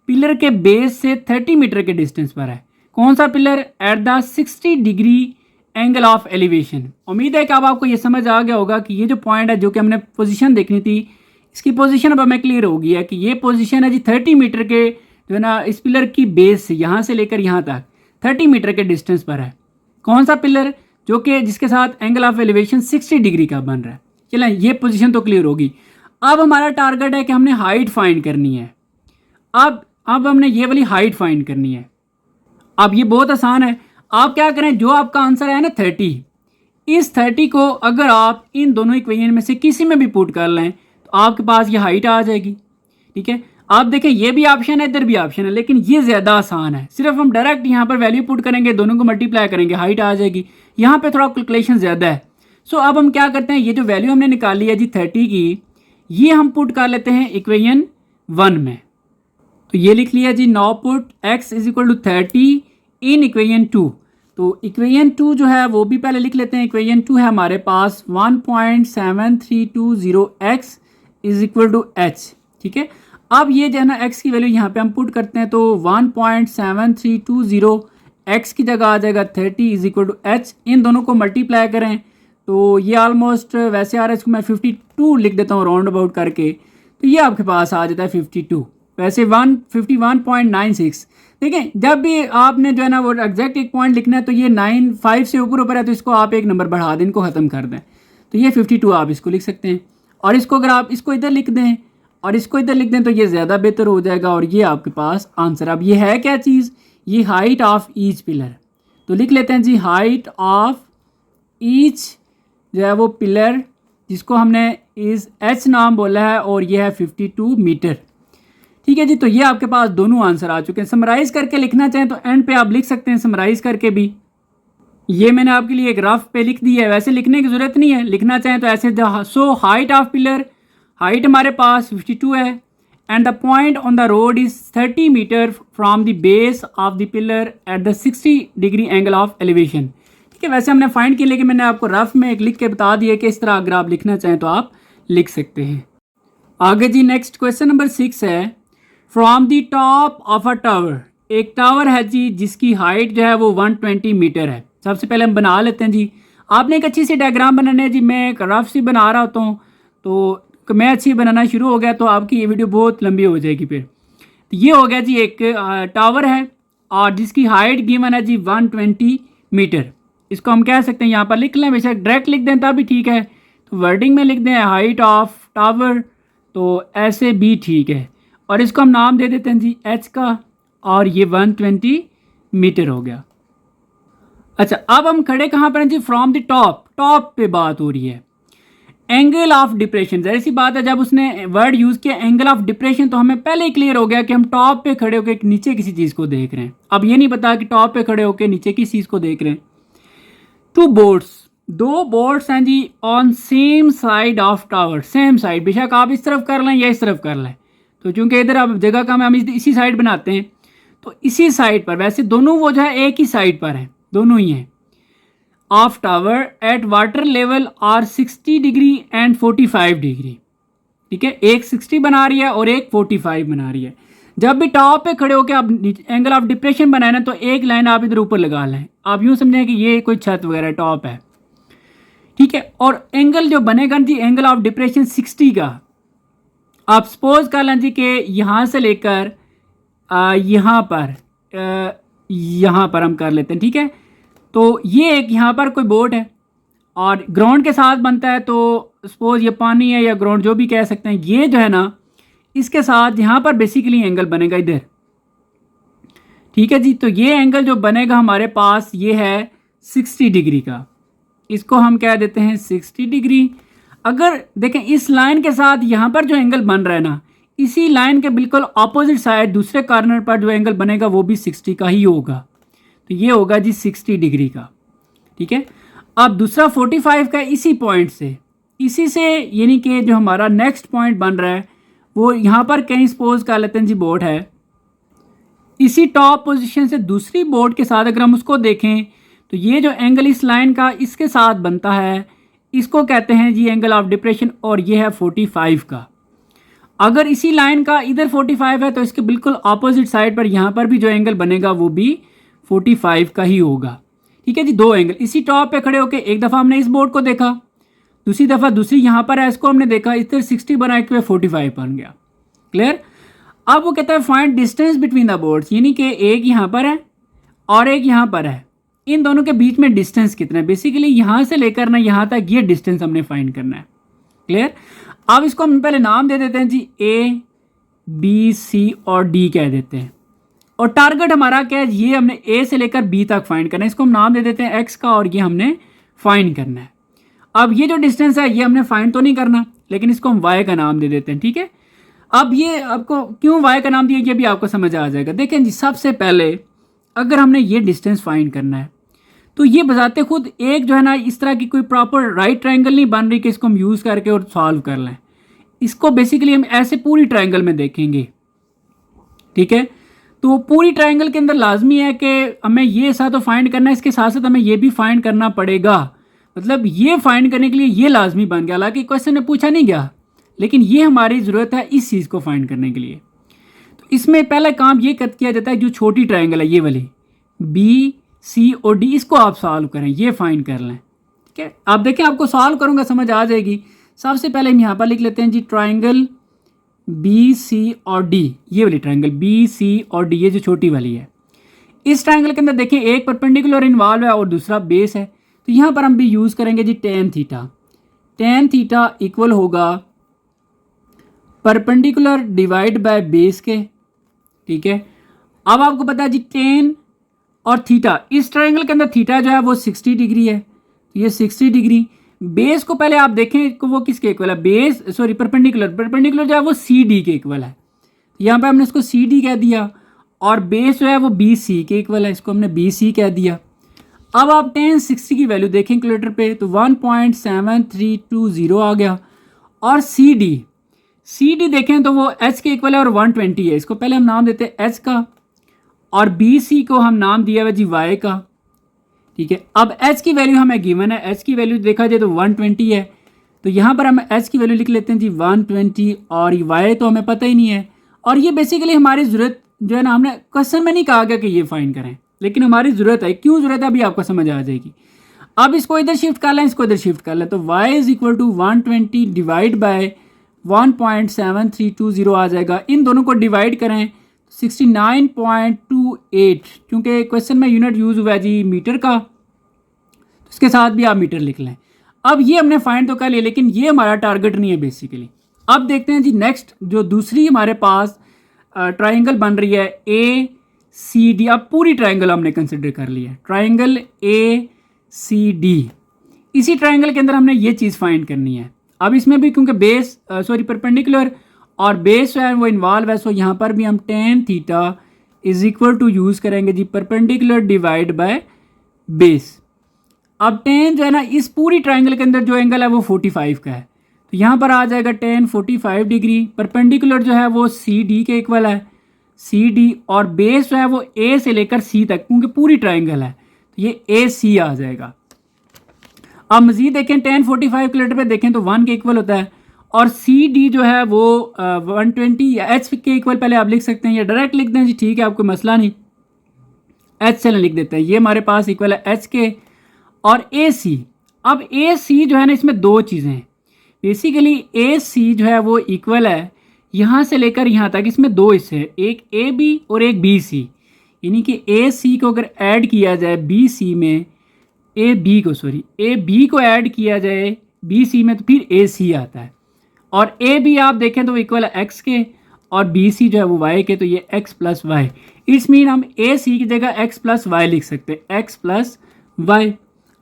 Pillar के बेस से 30 मीटर के डिस्टेंस पर है। कौन सा pillar? At the 60 degree angle of elevation. उम्मीद है कि अब आपको ये समझ आ गया होगा कि ये जो पॉइंट है, जो कि हमने पोजीशन देखनी थी, इसकी पोजीशन अब हमें क्लियर हो गई है कि ये पोजीशन है जी 30 मीटर के जो है ना इस पिलर की बेस से यहाँ से लेकर यहाँ तक 30 मीटर के डिस्टेंस पर है। कौन सा पिलर? जो कि जिसके साथ एंगल ऑफ एलिवेशन 60 डिग्री का बन रहा है। चलें, ये पोजीशन तो क्लियर होगी। अब हमारा टारगेट है कि हमने हाइट फाइंड करनी है। अब हमने ये वाली हाइट फाइंड करनी है। अब ये बहुत आसान है। आप क्या करें, जो आपका आंसर है ना 30, इस 30 को अगर आप इन दोनों इक्वेशन में से किसी में भी पुट कर लें तो आपके पास ये हाइट आ जाएगी। ठीक है, आप देखें ये भी ऑप्शन है, इधर भी ऑप्शन है, लेकिन ये ज़्यादा आसान है। सिर्फ हम डायरेक्ट यहाँ पर वैल्यू पुट करेंगे, दोनों को मल्टीप्लाई करेंगे, हाइट आ जाएगी। यहाँ पे थोड़ा कैलकुलेशन ज़्यादा है। सो अब हम क्या करते हैं, ये जो वैल्यू हमने निकाली है जी 30 की, ये हम पुट कर लेते हैं इक्वेशन 1 में। तो ये लिख लिया जी, now put x is equal to 30 in equation 2। तो इक्वेशन 2 जो है वो भी पहले लिख लेते हैं। इक्वेशन 2 है हमारे पास 1.7320x is equal to h। ठीक है, अब ये जो है ना x की वैल्यू यहाँ पे हम पुट करते हैं, तो 1.7320x की जगह आ जाएगा 30 इज इक्वल टू h। इन दोनों को मल्टीप्लाई करें तो ये ऑलमोस्ट, वैसे आ रहा है, इसको मैं 52 लिख देता हूँ राउंड अबाउट करके, तो ये आपके पास आ जाता है 52, वैसे 151.96। देखें, जब भी आपने जो है ना वो एग्जैक्ट एक पॉइंट लिखना है तो ये 95 से ऊपर है, तो इसको आप एक नंबर बढ़ा दें, इनको ख़त्म कर दें, तो ये 52 आप इसको लिख सकते हैं। और इसको अगर आप इसको इधर लिख दें और इसको इधर लिख दें तो ये ज़्यादा बेहतर हो जाएगा, और ये आपके पास आंसर। अब ये है क्या चीज़? ये हाइट ऑफ ईच पिलर। तो लिख लेते हैं जी, हाइट ऑफ ईच जो है वो पिलर, जिसको हमने इस h नाम बोला है, और ये है 52 मीटर। ठीक है जी, तो ये आपके पास दोनों आंसर आ चुके हैं। समराइज़ करके लिखना चाहें तो एंड पे आप लिख सकते हैं समराइज़ करके भी। ये मैंने आपके लिए एक रफ पे लिख दी है, वैसे लिखने की ज़रूरत नहीं है, लिखना चाहें तो ऐसे। So height of pillar, height हमारे पास 52 है, and the point on the road is 30 metre from the base of the pillar at the 60 degree angle of elevation. ठीक है, वैसे हमने फाइंड किया, लेकिन मैंने आपको रफ में एक लिख के बता दिया कि इस तरह अगर आप लिखना चाहें तो आप लिख सकते हैं। आगे जी नेक्स्ट क्वेश्चन नंबर 6 है, from the top of a tower. एक टावर है जी जिसकी हाइट जो है वो 120 मीटर है। सबसे पहले हम बना लेते हैं जी। आपने एक अच्छी सी डायग्राम बनाने है जी, मैं एक रफ सी बना रहा होता हूँ, तो मैं अच्छी बनाना शुरू हो गया तो आपकी ये वीडियो बहुत लंबी हो जाएगी फिर। तो ये हो गया जी, एक टावर है और जिसकी हाइट गिवन है जी 120 मीटर। इसको हम कह सकते हैं, यहाँ पर लिख लें, बेशक डायरेक्ट लिख दें तब भी ठीक है, तो वर्डिंग में लिख दें हाइट ऑफ टावर, तो ऐसे भी ठीक है, और इसको हम नाम दे देते हैं जी h का, और ये 120 मीटर हो गया। अच्छा, अब हम खड़े कहाँ पर हैं जी? फ्रॉम द टॉप, टॉप पे बात हो रही है। एंगल ऑफ डिप्रेशन, जहरी सी बात है, जब उसने वर्ड यूज़ किया एंगल ऑफ डिप्रेशन तो हमें पहले ही क्लियर हो गया कि हम टॉप पे खड़े होकर नीचे किसी चीज़ को देख रहे हैं। अब ये नहीं पता कि टॉप पे खड़े होकर नीचे किस चीज़ को देख रहे हैं। 2 बोट्स, 2 बोट्स हैं जी on same side of tower, same side, बेशक आप इस तरफ कर लें या इस तरफ कर लें, तो चूंकि इधर अब जगह कम है हम इसी साइड बनाते हैं, तो इसी साइड पर, वैसे दोनों वो जो है एक ही साइड पर हैं, दोनों ही हैं, of tower at water level are 60 degree and 45 degree. ठीक है, एक 60 बना रही है और एक 45 बना रही है। जब भी टॉप पे खड़े होकर आप एंगल ऑफ डिप्रेशन बनाए ना, तो एक लाइन आप इधर ऊपर लगा लें, आप यूँ समझें कि ये कोई छत वगैरह टॉप है। ठीक है, और एंगल जो बनेगा जी एंगल ऑफ डिप्रेशन 60 का, आप सपोज कर लें जी कि यहाँ से लेकर यहाँ पर हम कर लेते हैं। ठीक है, तो ये एक यहाँ पर कोई बोट है और ग्राउंड के साथ बनता है, तो सपोज ये पानी है या ग्राउंड जो भी कह सकते हैं, ये जो है ना इसके साथ यहाँ पर बेसिकली एंगल बनेगा इधर। ठीक है जी, तो ये एंगल जो बनेगा हमारे पास ये है 60 डिग्री का, इसको हम कह देते हैं 60 डिग्री। अगर देखें इस लाइन के साथ यहाँ पर जो एंगल बन रहा है ना, इसी लाइन के बिल्कुल ऑपोजिट साइड दूसरे कॉर्नर पर जो एंगल बनेगा वो भी 60 का ही होगा। तो ये होगा जी 60 डिग्री का। ठीक है, अब दूसरा 45 का इसी पॉइंट से, इसी से यानी कि जो हमारा नेक्स्ट पॉइंट बन रहा है वो यहाँ पर कहीं सपोज कर लेते हैं जी बोर्ड है, इसी टॉप पोजीशन से दूसरी बोर्ड के साथ अगर हम उसको देखें तो ये जो एंगल इस लाइन का इसके साथ बनता है इसको कहते हैं जी एंगल ऑफ डिप्रेशन, और ये है 45 का। अगर इसी लाइन का इधर 45 है तो इसके बिल्कुल ऑपोजिट साइड पर यहाँ पर भी जो एंगल बनेगा वो भी 45 का ही होगा। ठीक है जी, दो एंगल इसी टॉप पे खड़े होके, एक दफ़ा हमने इस बोर्ड को देखा, दूसरी दफ़ा दूसरी यहाँ पर है इसको हमने देखा, इधर 60 बना के 45 बन गया। क्लियर। अब वो कहता है find distance between the boards, यानी कि एक यहाँ पर है और एक यहाँ पर है, इन दोनों के बीच में डिस्टेंस कितना है। बेसिकली यहाँ से लेकर ना यहाँ तक ये डिस्टेंस हमने फाइंड करना है। क्लियर। अब इसको हम पहले नाम दे देते हैं जी ए बी सी और डी कह देते हैं, और टारगेट हमारा क्या है, ये हमने ए से लेकर बी तक फाइंड करना है। इसको हम नाम दे देते हैं एक्स का, और ये हमने फाइंड करना है। अब ये जो डिस्टेंस है ये हमने फाइंड तो नहीं करना, लेकिन इसको हम वाई का नाम दे देते हैं। ठीक है, अब ये आपको क्यों वाई का नाम दिया ये भी आपको समझ आ जाएगा। देखें जी, सबसे पहले अगर हमने ये डिस्टेंस फाइंड करना है तो ये बजाते खुद एक जो है ना इस तरह की कोई प्रॉपर राइट ट्रायंगल नहीं बन रही कि इसको हम यूज़ करके और सॉल्व कर लें। इसको बेसिकली हम ऐसे पूरी ट्रायंगल में देखेंगे। ठीक है, तो पूरी ट्रायंगल के अंदर लाजमी है कि हमें ये साथ तो फाइंड करना है, इसके साथ साथ हमें ये भी फाइंड करना पड़ेगा। मतलब ये फाइंड करने के लिए ये लाजमी बन गया, हालांकि क्वेश्चन में पूछा नहीं गया, लेकिन ये हमारी ज़रूरत है इस चीज़ को फाइंड करने के लिए। तो इसमें पहला काम ये किया जाता है, जो छोटी ट्रायंगल है ये वाली बी सी और डी, इसको आप सॉल्व करें, ये फाइंड कर लें। ठीक है, आप देखें आपको सॉल्व करूँगा समझ आ जाएगी। सबसे पहले हम यहाँ पर लिख लेते हैं जी ट्रायंगल बी सी और डी, ये वाली ट्रायंगल बी सी और डी, ये जो छोटी वाली है। इस ट्रायंगल के अंदर देखें एक परपेंडिकुलर इन्वॉल्व है और दूसरा बेस है, तो यहाँ पर हम भी यूज़ करेंगे जी tan theta. Tan theta equal होगा परपेंडिकुलर डिवाइड बाय बेस के। ठीक है, अब आपको पता है जी टेन और थीटा, इस ट्रायंगल के अंदर थीटा जो है वो 60 डिग्री है, तो ये 60 डिग्री। बेस को पहले आप देखें को वो किसके इक्वल है, बेस सॉरी परपेंडिकुलर जो है वो सी डी के इक्वल है, तो यहाँ पे हमने इसको सी डी कह दिया, और बेस जो है वो बी सी के इक्वल है, इसको हमने बी सी कह दिया। अब आप 1060 की वैल्यू देखें कैलकुलेटर पे तो 1.7320 आ गया, और सी डी देखें तो वो एच के इक्वल है और 120 है, इसको पहले हम नाम देते हैं एच का, और बी सी को हम नाम दिया हुआ जी वाई का। ठीक है, अब एच की वैल्यू हमें गिवन है, एच की वैल्यू देखा जाए तो 120 है, तो यहाँ पर हम एच की वैल्यू लिख लेते हैं जी 120, और वाई तो हमें पता ही नहीं है। और ये बेसिकली हमारी ज़रूरत जो है ना, हमने क्वेश्चन में नहीं कहा गया कि ये फाइंड करें, लेकिन हमारी ज़रूरत है। क्यों ज़रूरत है अभी आपको समझ आ जाएगी। अब इसको इधर शिफ्ट कर लें, इसको इधर शिफ्ट कर लें, तो y is equal to 120 divide by 1.7320 आ जाएगा। इन दोनों को डिवाइड करें 69.28, क्योंकि क्वेश्चन में यूनिट यूज़ हुआ है जी मीटर का, तो इसके साथ भी आप मीटर लिख लें। अब ये हमने फाइंड तो कर लिया, लेकिन ये हमारा टारगेट नहीं है बेसिकली। अब देखते हैं जी नेक्स्ट जो दूसरी हमारे पास ट्रायंगल बन रही है ए सी डी। अब पूरी ट्रायंगल हमने कंसिडर कर लिया है, ट्रायंगल ए सी डी। इसी ट्रायंगल के अंदर हमने ये चीज़ फाइंड करनी है। अब इसमें भी क्योंकि बेस परपेंडिकुलर और बेस है वो इन्वॉल्व है, सो यहाँ पर भी हम tan theta is equal to use करेंगे जी परपेंडिकुलर डिवाइड बाय बेस। अब टेन जो है ना इस पूरी ट्रायंगल के अंदर जो एंगल है वो 45 का है, तो यहाँ पर आ जाएगा टेन 45 डिग्री। परपेंडिकुलर जो है वो सी डी के इक्वल है, सी डी, और बेस जो है वो ए से लेकर सी तक, क्योंकि पूरी ट्रायंगल है तो ये ए सी आ जाएगा। अब मजीद देखें 1045 कैलकुलेटर पे देखें तो 1 के इक्वल होता है, और सी डी जो है वो 120 या एच के इक्वल पहले आप लिख सकते हैं या डायरेक्ट लिख दें जी, ठीक है आपको मसला नहीं, एच से लिख देते हैं। ये हमारे पास इक्वल है एच के और ए सी। अब ए सी जो है ना इसमें दो चीज़ें हैं बेसिकली, ए सी जो है वो इक्वल है यहाँ से लेकर यहाँ तक, इसमें दो हिस्से हैं, एक ए बी और एक बी सी। यानी कि ए सी को अगर ऐड किया जाए बी सी में, ए बी को ऐड किया जाए बी सी में तो फिर ए सी आता है, और ए बी आप देखें तो इक्वल है एक्स के और बी सी जो है वो वाई के, तो ये X plus Y. It's mean हम ए सी की जगह एक्स प्लस वाई लिख सकते हैं, एक्स प्लस वाई।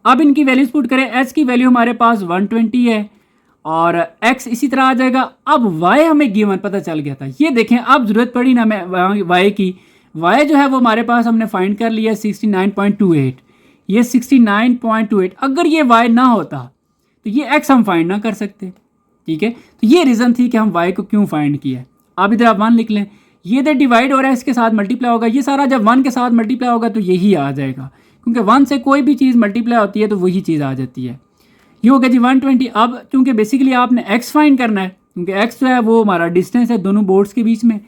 अब इनकी वैल्यूज पुट करें, एच की वैल्यू हमारे पास 120 है और एक्स इसी तरह आ जाएगा। अब वाई हमें गिवन पता चल गया था, ये देखें अब ज़रूरत पड़ी ना हमें वाई की, y जो है वो हमारे पास हमने फाइंड कर लिया 69.28, ये 69.28। अगर ये y ना होता तो ये x हम फाइंड ना कर सकते, ठीक है। तो ये रीज़न थी कि हम y को क्यों फाइंड किया। आप इधर आप 1 लिख लें, ये इधर डिवाइड हो रहा है, इसके साथ मल्टीप्लाई होगा, ये सारा जब 1 के साथ मल्टीप्लाई होगा तो यही आ जाएगा, क्योंकि 1 से कोई भी चीज़ मल्टीप्लाई होती है तो वही चीज़ आ जाती है। ये हो गया जी 120। अब चूँकि बेसिकली आपने x फाइंड करना है, क्योंकि x जो है वो हमारा डिस्टेंस है दोनों बोर्ड्स के बीच में,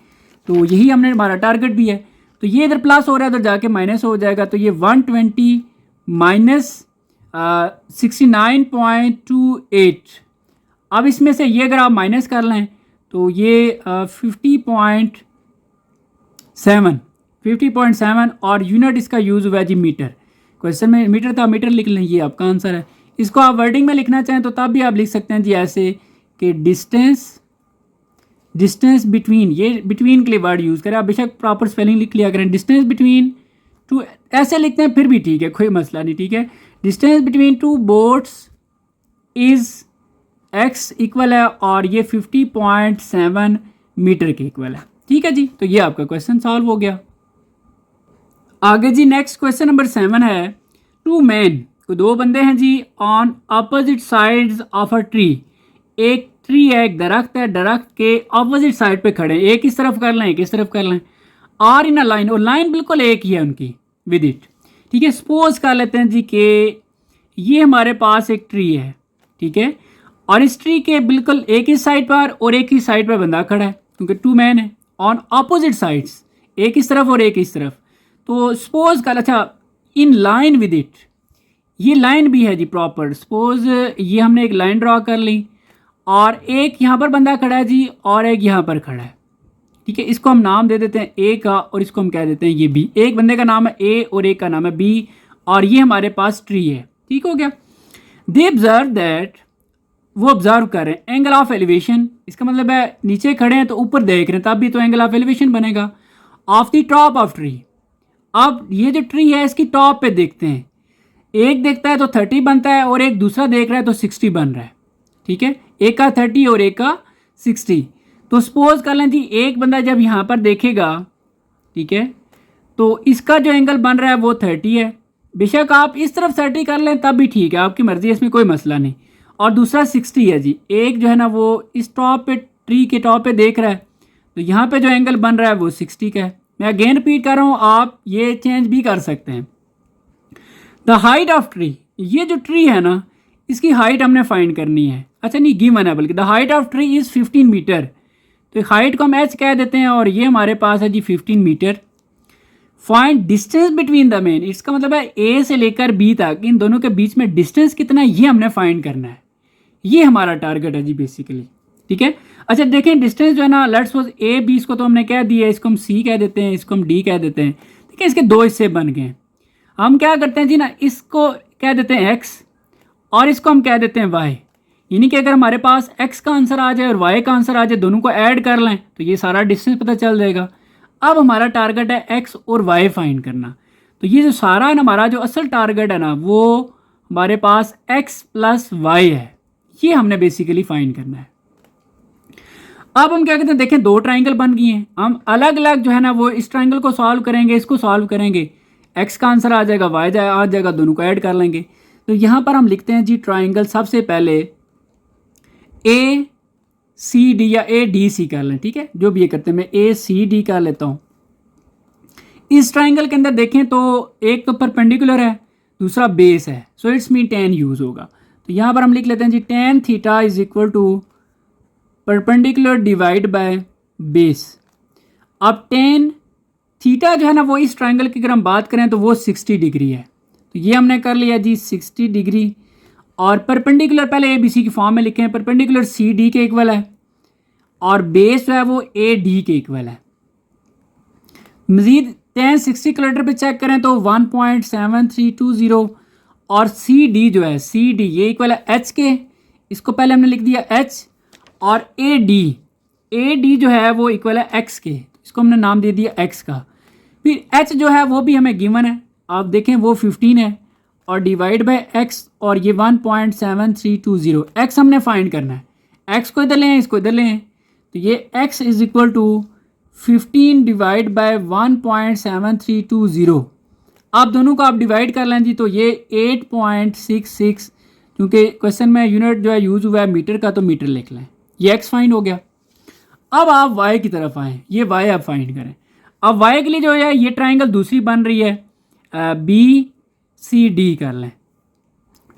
तो यही हमने हमारा टारगेट भी है। तो ये इधर प्लस हो रहा है, उधर जाके माइनस हो जाएगा, तो ये 120 माइनस 69.28। अब इसमें से ये अगर आप माइनस कर लें तो ये 50.7 और यूनिट इसका यूज़ हुआ है जी मीटर। क्वेश्चन में मीटर था, मीटर लिख लें, ये आपका आंसर है। इसको आप वर्डिंग में लिखना चाहें तो तब भी आप लिख सकते हैं जी ऐसे कि डिस्टेंस बिटवीन, ये बिटवीन के लिए वर्ड यूज़ करें, आप बेशक प्रॉपर स्पेलिंग लिख लिया करें, डिस्टेंस बिटवीन टू, ऐसे लिखते हैं फिर भी ठीक है, कोई मसला नहीं, ठीक है। Distance between two boats is x equal है और ये 50.7 मीटर के इक्वल है, ठीक है जी। तो ये आपका क्वेश्चन सॉल्व हो गया। आगे जी नेक्स्ट क्वेश्चन नंबर 7 है, टू मैन, तो दो बंदे हैं जी, on opposite sides of a tree, एक ट्री है, एक दरख्त है, दरख्त के अपोजिट साइड पे खड़े हैं, एक इस तरफ कर लें एक इस तरफ कर लें, और इन अ लाइन, और लाइन बिल्कुल एक ही है उनकी विद इट, ठीक है। सपोज कर लेते हैं जी कि ये हमारे पास एक ट्री है, ठीक है, और इस ट्री के बिल्कुल एक ही साइड पर और एक ही साइड पर बंदा खड़ा है, क्योंकि टू मैन है, ऑन अपोजिट साइड्स, एक इस तरफ और एक इस तरफ। तो सपोज कर, अच्छा इन लाइन विद इट, ये लाइन भी है जी प्रॉपर, सपोज ये हमने एक लाइन ड्रॉ कर ली और एक यहाँ पर बंदा खड़ा है जी और एक यहाँ पर खड़ा है, ठीक है। इसको हम नाम दे देते हैं ए का और इसको हम कह देते हैं ये बी। एक बंदे का नाम है ए और एक का नाम है बी और ये हमारे पास ट्री है, ठीक हो गया। दे ऑब्जर्व दैट, वो ऑब्जर्व कर रहे हैं एंगल ऑफ एलिवेशन, इसका मतलब है नीचे खड़े हैं तो ऊपर देख रहे हैं, तब भी तो एंगल ऑफ एलिवेशन बनेगा, of the top of tree. अब ये जो ट्री है इसकी टॉप पे देखते हैं, एक देखता है तो 30 बनता है और एक दूसरा देख रहा है तो 60 बन रहा है, ठीक है, एक का 30 और एक का 60। तो सपोज कर लें जी एक बंदा जब यहाँ पर देखेगा, ठीक है, तो इसका जो एंगल बन रहा है वो 30 है, बेशक आप इस तरफ 30 कर लें तब भी ठीक है, आपकी मर्जी है, इसमें कोई मसला नहीं, और दूसरा 60 है जी। एक जो है ना वो इस टॉप पे, ट्री के टॉप पे देख रहा है, तो यहाँ पे जो एंगल बन रहा है वो 60 का है। मैं अगेन रिपीट कर रहा हूँ, आप ये चेंज भी कर सकते हैं। द हाइट ऑफ ट्री, ये जो ट्री है ना इसकी हाइट हमने फाइंड करनी है, अच्छा नहीं गिवन है बल्कि, the height of tree is 15 metre, तो हाइट को हम h कह देते हैं और ये हमारे पास है जी 15 metre. Find distance between the men, इसका मतलब है ए से लेकर बी तक इन दोनों के बीच में डिस्टेंस कितना है ये हमने फाइंड करना है, ये हमारा टारगेट है जी बेसिकली, ठीक है। अच्छा देखें डिस्टेंस जो है ना, लेट्स सपोज ए बी, इसको तो हमने कह दिया, इसको हम सी कह देते हैं, इसको हम डी कह देते हैं, ठीक है। इसके दो हिस्से बन गए, हम क्या करते हैं जी ना, इसको कह देते हैं x और इसको हम कह देते हैं y, यानी कि अगर हमारे पास x का आंसर आ जाए और y का आंसर आ जाए, दोनों को ऐड कर लें तो ये सारा डिस्टेंस पता चल जाएगा। अब हमारा टारगेट है x और y फाइंड करना, तो ये जो सारा है ना हमारा जो असल टारगेट है ना वो हमारे पास x प्लस y है, ये हमने बेसिकली फाइंड करना है। अब हम क्या कहते हैं, देखें दो ट्राइंगल बन गए हैं, हम अलग अलग जो है ना वो इस ट्राइंगल को सॉल्व करेंगे, इसको सॉल्व करेंगे, x का आंसर आ जाएगा, y आ जाएगा, दोनों को ऐड कर लेंगे। तो यहाँ पर हम लिखते हैं जी ट्राइंगल, सबसे पहले ए सी डी या ए डी सी कर लें, ठीक है, जो भी ये करते हैं, मैं ए सी डी कर लेता हूँ। इस ट्राइंगल के अंदर देखें तो एक तो परपेंडिकुलर है, दूसरा बेस है, so it's mean tan use होगा। तो यहाँ पर हम लिख लेते हैं जी tan theta is equal to perpendicular divide by base. अब tan थीटा जो है ना वो इस ट्राइंगल की अगर हम बात करें तो वो 60 डिग्री है, तो ये हमने कर लिया जी 60 डिग्री। और परपेंडिकुलर पहले ए बी सी की फॉर्म में लिखे हैं, परपेंडिकुलर सी डी के इक्वल है और बेस जो है वो ए डी के इक्वल है। मज़ीद tan 60 कैलकुलेटर पे चेक करें तो 1.7320 और सी डी जो है सी डी ये इक्वल है एच के, इसको पहले हमने लिख दिया एच, और ए डी जो है वो इक्वल है एक्स के, इसको हमने नाम दे दिया एक्स का। फिर एच जो है वो भी हमें गिवन है, आप देखें वो 15 है और डिवाइड बाय एक्स, और ये 1.7320, एक्स हमने फाइंड करना है, एक्स को इधर लें इसको इधर लें, तो ये X is equal to 15 divide by 1.7320। आप दोनों को आप डिवाइड कर लें जी, तो ये 8.66, क्योंकि क्वेश्चन में यूनिट जो है यूज़ हुआ है मीटर का, तो मीटर लिख लें। ये एक्स फाइंड हो गया। अब आप वाई की तरफ आएँ, ये वाई आप फाइंड करें। अब वाई के लिए जो है ये ट्राइंगल दूसरी बन रही है, बी सी डी कर लें,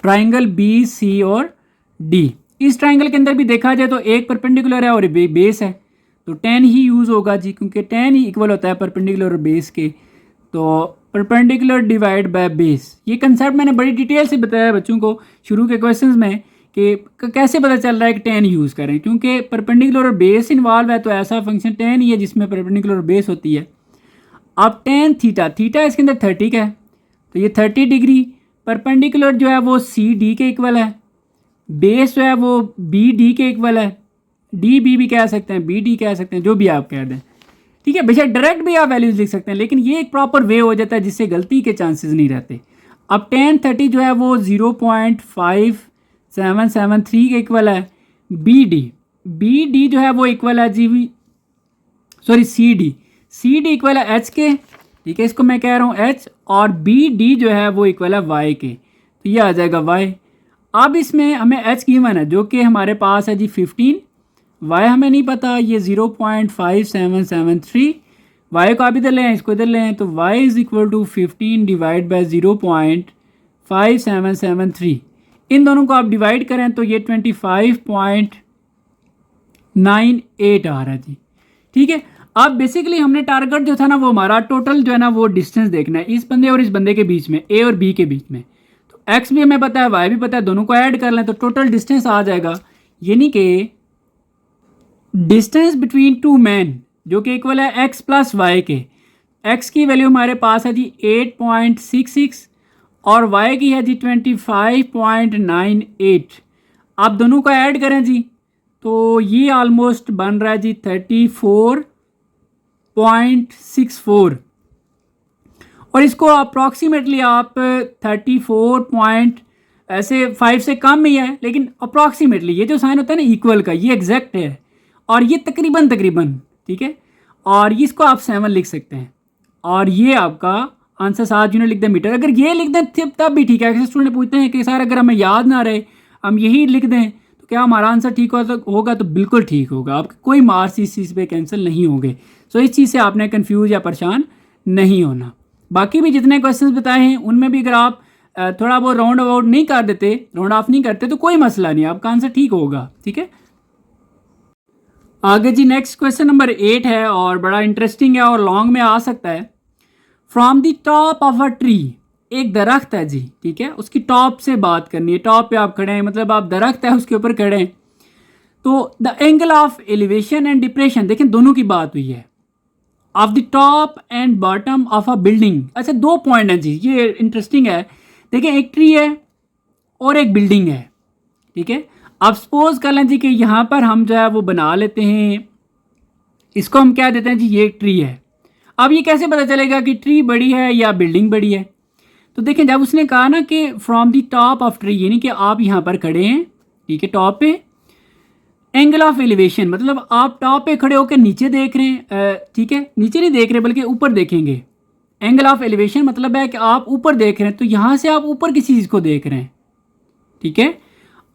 ट्राइंगल बी सी और डी। इस ट्राइंगल के अंदर भी देखा जाए तो एक परपेंडिकुलर है और बेस है, तो टेन ही यूज़ होगा जी, क्योंकि टेन ही इक्वल होता है परपेंडिकुलर और बेस के। तो परपेंडिकुलर डिवाइड बाय बेस, ये कंसेप्ट मैंने बड़ी डिटेल से बताया बच्चों को शुरू के क्वेश्चंस में कि कैसे पता चल रहा है कि टेन यूज़ करें, क्योंकि परपेंडिकुलर और बेस इन्वॉल्व है, तो ऐसा फंक्शन टेन ही है जिसमें परपेंडिकुलर और बेस होती है। अब टेन थीटा, थीटा इसके अंदर 30 का है, तो ये 30 डिग्री। परपेंडिकुलर जो है वो सी डी के इक्वल है, बेस जो है वो बी डी के इक्वल है, डी बी भी कह सकते हैं, बी डी कह सकते हैं, जो भी आप कह दें, ठीक है। बेशक डायरेक्ट भी आप वैल्यूज लिख सकते हैं, लेकिन ये एक प्रॉपर वे हो जाता है जिससे गलती के चांसेस नहीं रहते। अब 1030 जो है वो 0.5773 के इक्वल है। बी डी जो है वो इक्वल है जी, सॉरी सी डी इक्वल है एच के, ठीक है, इसको मैं कह रहा हूँ एच, और बी डी जो है वो इक्वल है वाई के, तो ये आ जाएगा वाई। अब इसमें हमें एच गिवन है जो कि हमारे पास है जी 15, वाई हमें नहीं पता, ये 0.5773, वाई को आप इधर लें, इसको इधर लें, तो Y is equal to 15 divide by 0.5773। इन दोनों को आप डिवाइड करें तो ये 25.98 आ रहा है जी, ठीक है। अब बेसिकली हमने टारगेट जो था ना वो हमारा टोटल जो है ना वो डिस्टेंस देखना है इस बंदे और इस बंदे के बीच में, ए और बी के बीच में। तो एक्स भी हमें पता है, वाई भी पता है, दोनों को ऐड कर लें तो टोटल डिस्टेंस आ जाएगा, यानी कि डिस्टेंस बिटवीन टू मैन जो कि इक्वल है एक्स प्लस वाई के। एक्स की वैल्यू हमारे पास है जी 8.66 और वाई की है जी 25.98। आप दोनों को ऐड करें जी तो ये ऑलमोस्ट बन रहा है जी 34.64, और इसको अप्रॉक्सीमेटली आप 34 ऐसे 5 से कम ही है, लेकिन अप्रॉक्सीमेटली ये जो साइन होता है ना इक्वल का, ये एग्जैक्ट है, और ये तकरीबन ठीक है, और इसको आप 7 लिख सकते हैं, और ये आपका आंसर 7 यूनिट लिख दें मीटर। अगर ये लिख दें तब भी ठीक है। अक्सर स्टूडेंट पूछते हैं कि सर अगर हमें याद ना रहे हम यही लिख दें तो क्या हमारा आंसर ठीक होगा? तो बिल्कुल ठीक होगा, आपके कोई मार्क्स इस चीज़ पे कैंसिल नहीं होंगे। सो इस चीज़ से आपने कन्फ्यूज़ या परेशान नहीं होना। बाकी भी जितने क्वेश्चंस बताए हैं उनमें भी अगर आप थोड़ा बहुत राउंड अबाउट नहीं कर देते, राउंड ऑफ नहीं करते, तो कोई मसला नहीं, आपका आंसर ठीक होगा, ठीक है। आगे जी नेक्स्ट क्वेश्चन नंबर 8 है और बड़ा इंटरेस्टिंग है और लॉन्ग में आ सकता है। From the top of a tree, एक दरख्त है जी, ठीक है, उसकी टॉप से बात करनी है। टॉप पे आप खड़े हैं, मतलब आप दरख्त है उसके ऊपर खड़े हैं, तो the angle of elevation and depression, देखें दोनों की बात हुई है, of the top and bottom of a building. अच्छा, 2 पॉइंट हैं जी, ये इंटरेस्टिंग है। देखें एक ट्री है और एक बिल्डिंग है, ठीक है। अब सपोज कर लें जी कि यहाँ पर हम जो है वो बना लेते हैं, इसको हम क्या देते हैं जी, ये ट्री है। अब ये कैसे पता चलेगा कि ट्री बड़ी है या बिल्डिंग बड़ी है? तो देखें जब उसने कहा ना कि from the top of tree, यानी कि आप यहाँ पर खड़े हैं, ठीक है, टॉप पे, एंगल ऑफ एलिवेशन मतलब आप टॉप पे खड़े होकर नीचे देख रहे हैं, ठीक है, नीचे नहीं देख रहे बल्कि ऊपर देखेंगे। एंगल ऑफ एलिवेशन मतलब है कि आप ऊपर देख रहे हैं, तो यहाँ से आप ऊपर किसी चीज़ को देख रहे हैं, ठीक है।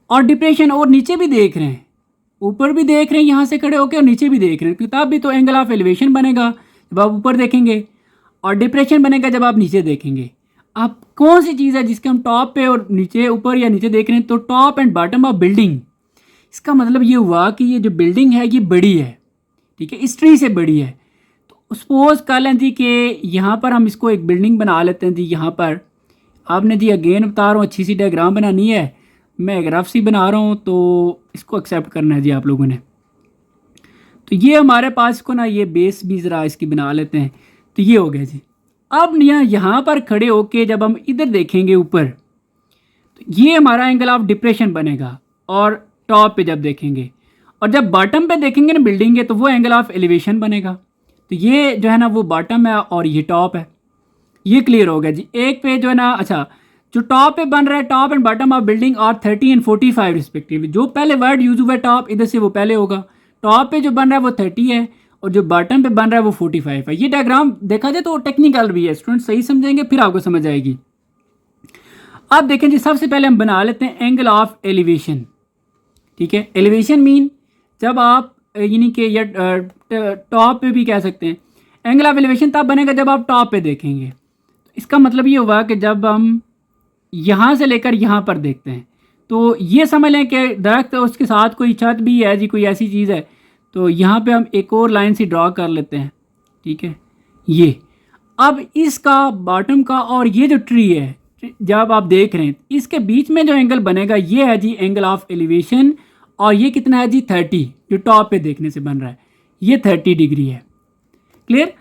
और डिप्रेशन, और नीचे भी देख रहे हैं, ऊपर भी देख रहे हैं यहाँ से खड़े होकर और नीचे भी देख रहे हैं, तब भी तो एंगल ऑफ एलिवेशन बनेगा जब आप ऊपर देखेंगे, और डिप्रेशन बनेगा जब आप नीचे देखेंगे। आप कौन सी चीज़ है जिसके हम टॉप पे और नीचे, ऊपर या नीचे देख रहे हैं? तो top and bottom of building. इसका मतलब ये हुआ कि ये जो बिल्डिंग है ये बड़ी है, ठीक है, इस ट्री से बड़ी है। तो सपोज कर लें जी कि यहाँ पर हम इसको एक बिल्डिंग बना लेते हैं जी। यहाँ पर आपने जी अगेन बता रहा हूँ, अच्छी सी डायग्राम बनानी है, मैं एक रफ सी बना रहा हूँ, तो इसको एक्सेप्ट करना है जी आप लोगों ने। तो ये हमारे पास को ना, ये बेस भी ज़रा इसकी बना लेते हैं, तो ये हो गया जी। अब यहाँ पर खड़े होके जब हम इधर देखेंगे ऊपर, तो ये हमारा एंगल ऑफ डिप्रेशन बनेगा, और टॉप पे जब देखेंगे, और जब बॉटम पे देखेंगे ना बिल्डिंग के, तो वो एंगल ऑफ एलिवेशन बनेगा। तो ये जो है ना वो बॉटम है और ये टॉप है। ये क्लियर हो गया जी। एक पे जो है ना, अच्छा, जो टॉप पे बन रहा है, top and bottom of building और 30 एंड 45 रिस्पेक्टिवली। जो पहले वर्ड यूज हुआ है टॉप, इधर से वो पहले होगा। टॉप पे जो बन रहा है वो 30 है, और जो बॉटम पे बन रहा है वो 45 है। ये डायग्राम देखा जाए तो टेक्निकल भी है, स्टूडेंट सही समझेंगे फिर आपको समझ आएगी। अब देखें जी, सबसे पहले हम बना लेते हैं एंगल ऑफ एलिवेशन। ठीक है, एलिवेशन मीन जब आप यानी कि या टॉप पे भी कह सकते हैं। एंगल ऑफ एलिवेशन तब बनेगा जब आप टॉप पे देखेंगे। इसका मतलब ये हुआ कि जब हम यहाँ से लेकर यहाँ पर देखते हैं तो ये समझ लें कि दरख्त उसके साथ कोई छत भी है जी, कोई ऐसी चीज़ है। तो यहाँ पे हम एक और लाइन से ड्रॉ कर लेते हैं। ठीक है, ये अब इसका बॉटम का और ये जो ट्री है जब आप देख रहे हैं इसके बीच में जो एंगल बनेगा ये है जी एंगल ऑफ एलिवेशन। और ये कितना है जी 30, जो टॉप पे देखने से बन रहा है ये 30 डिग्री है। क्लियर।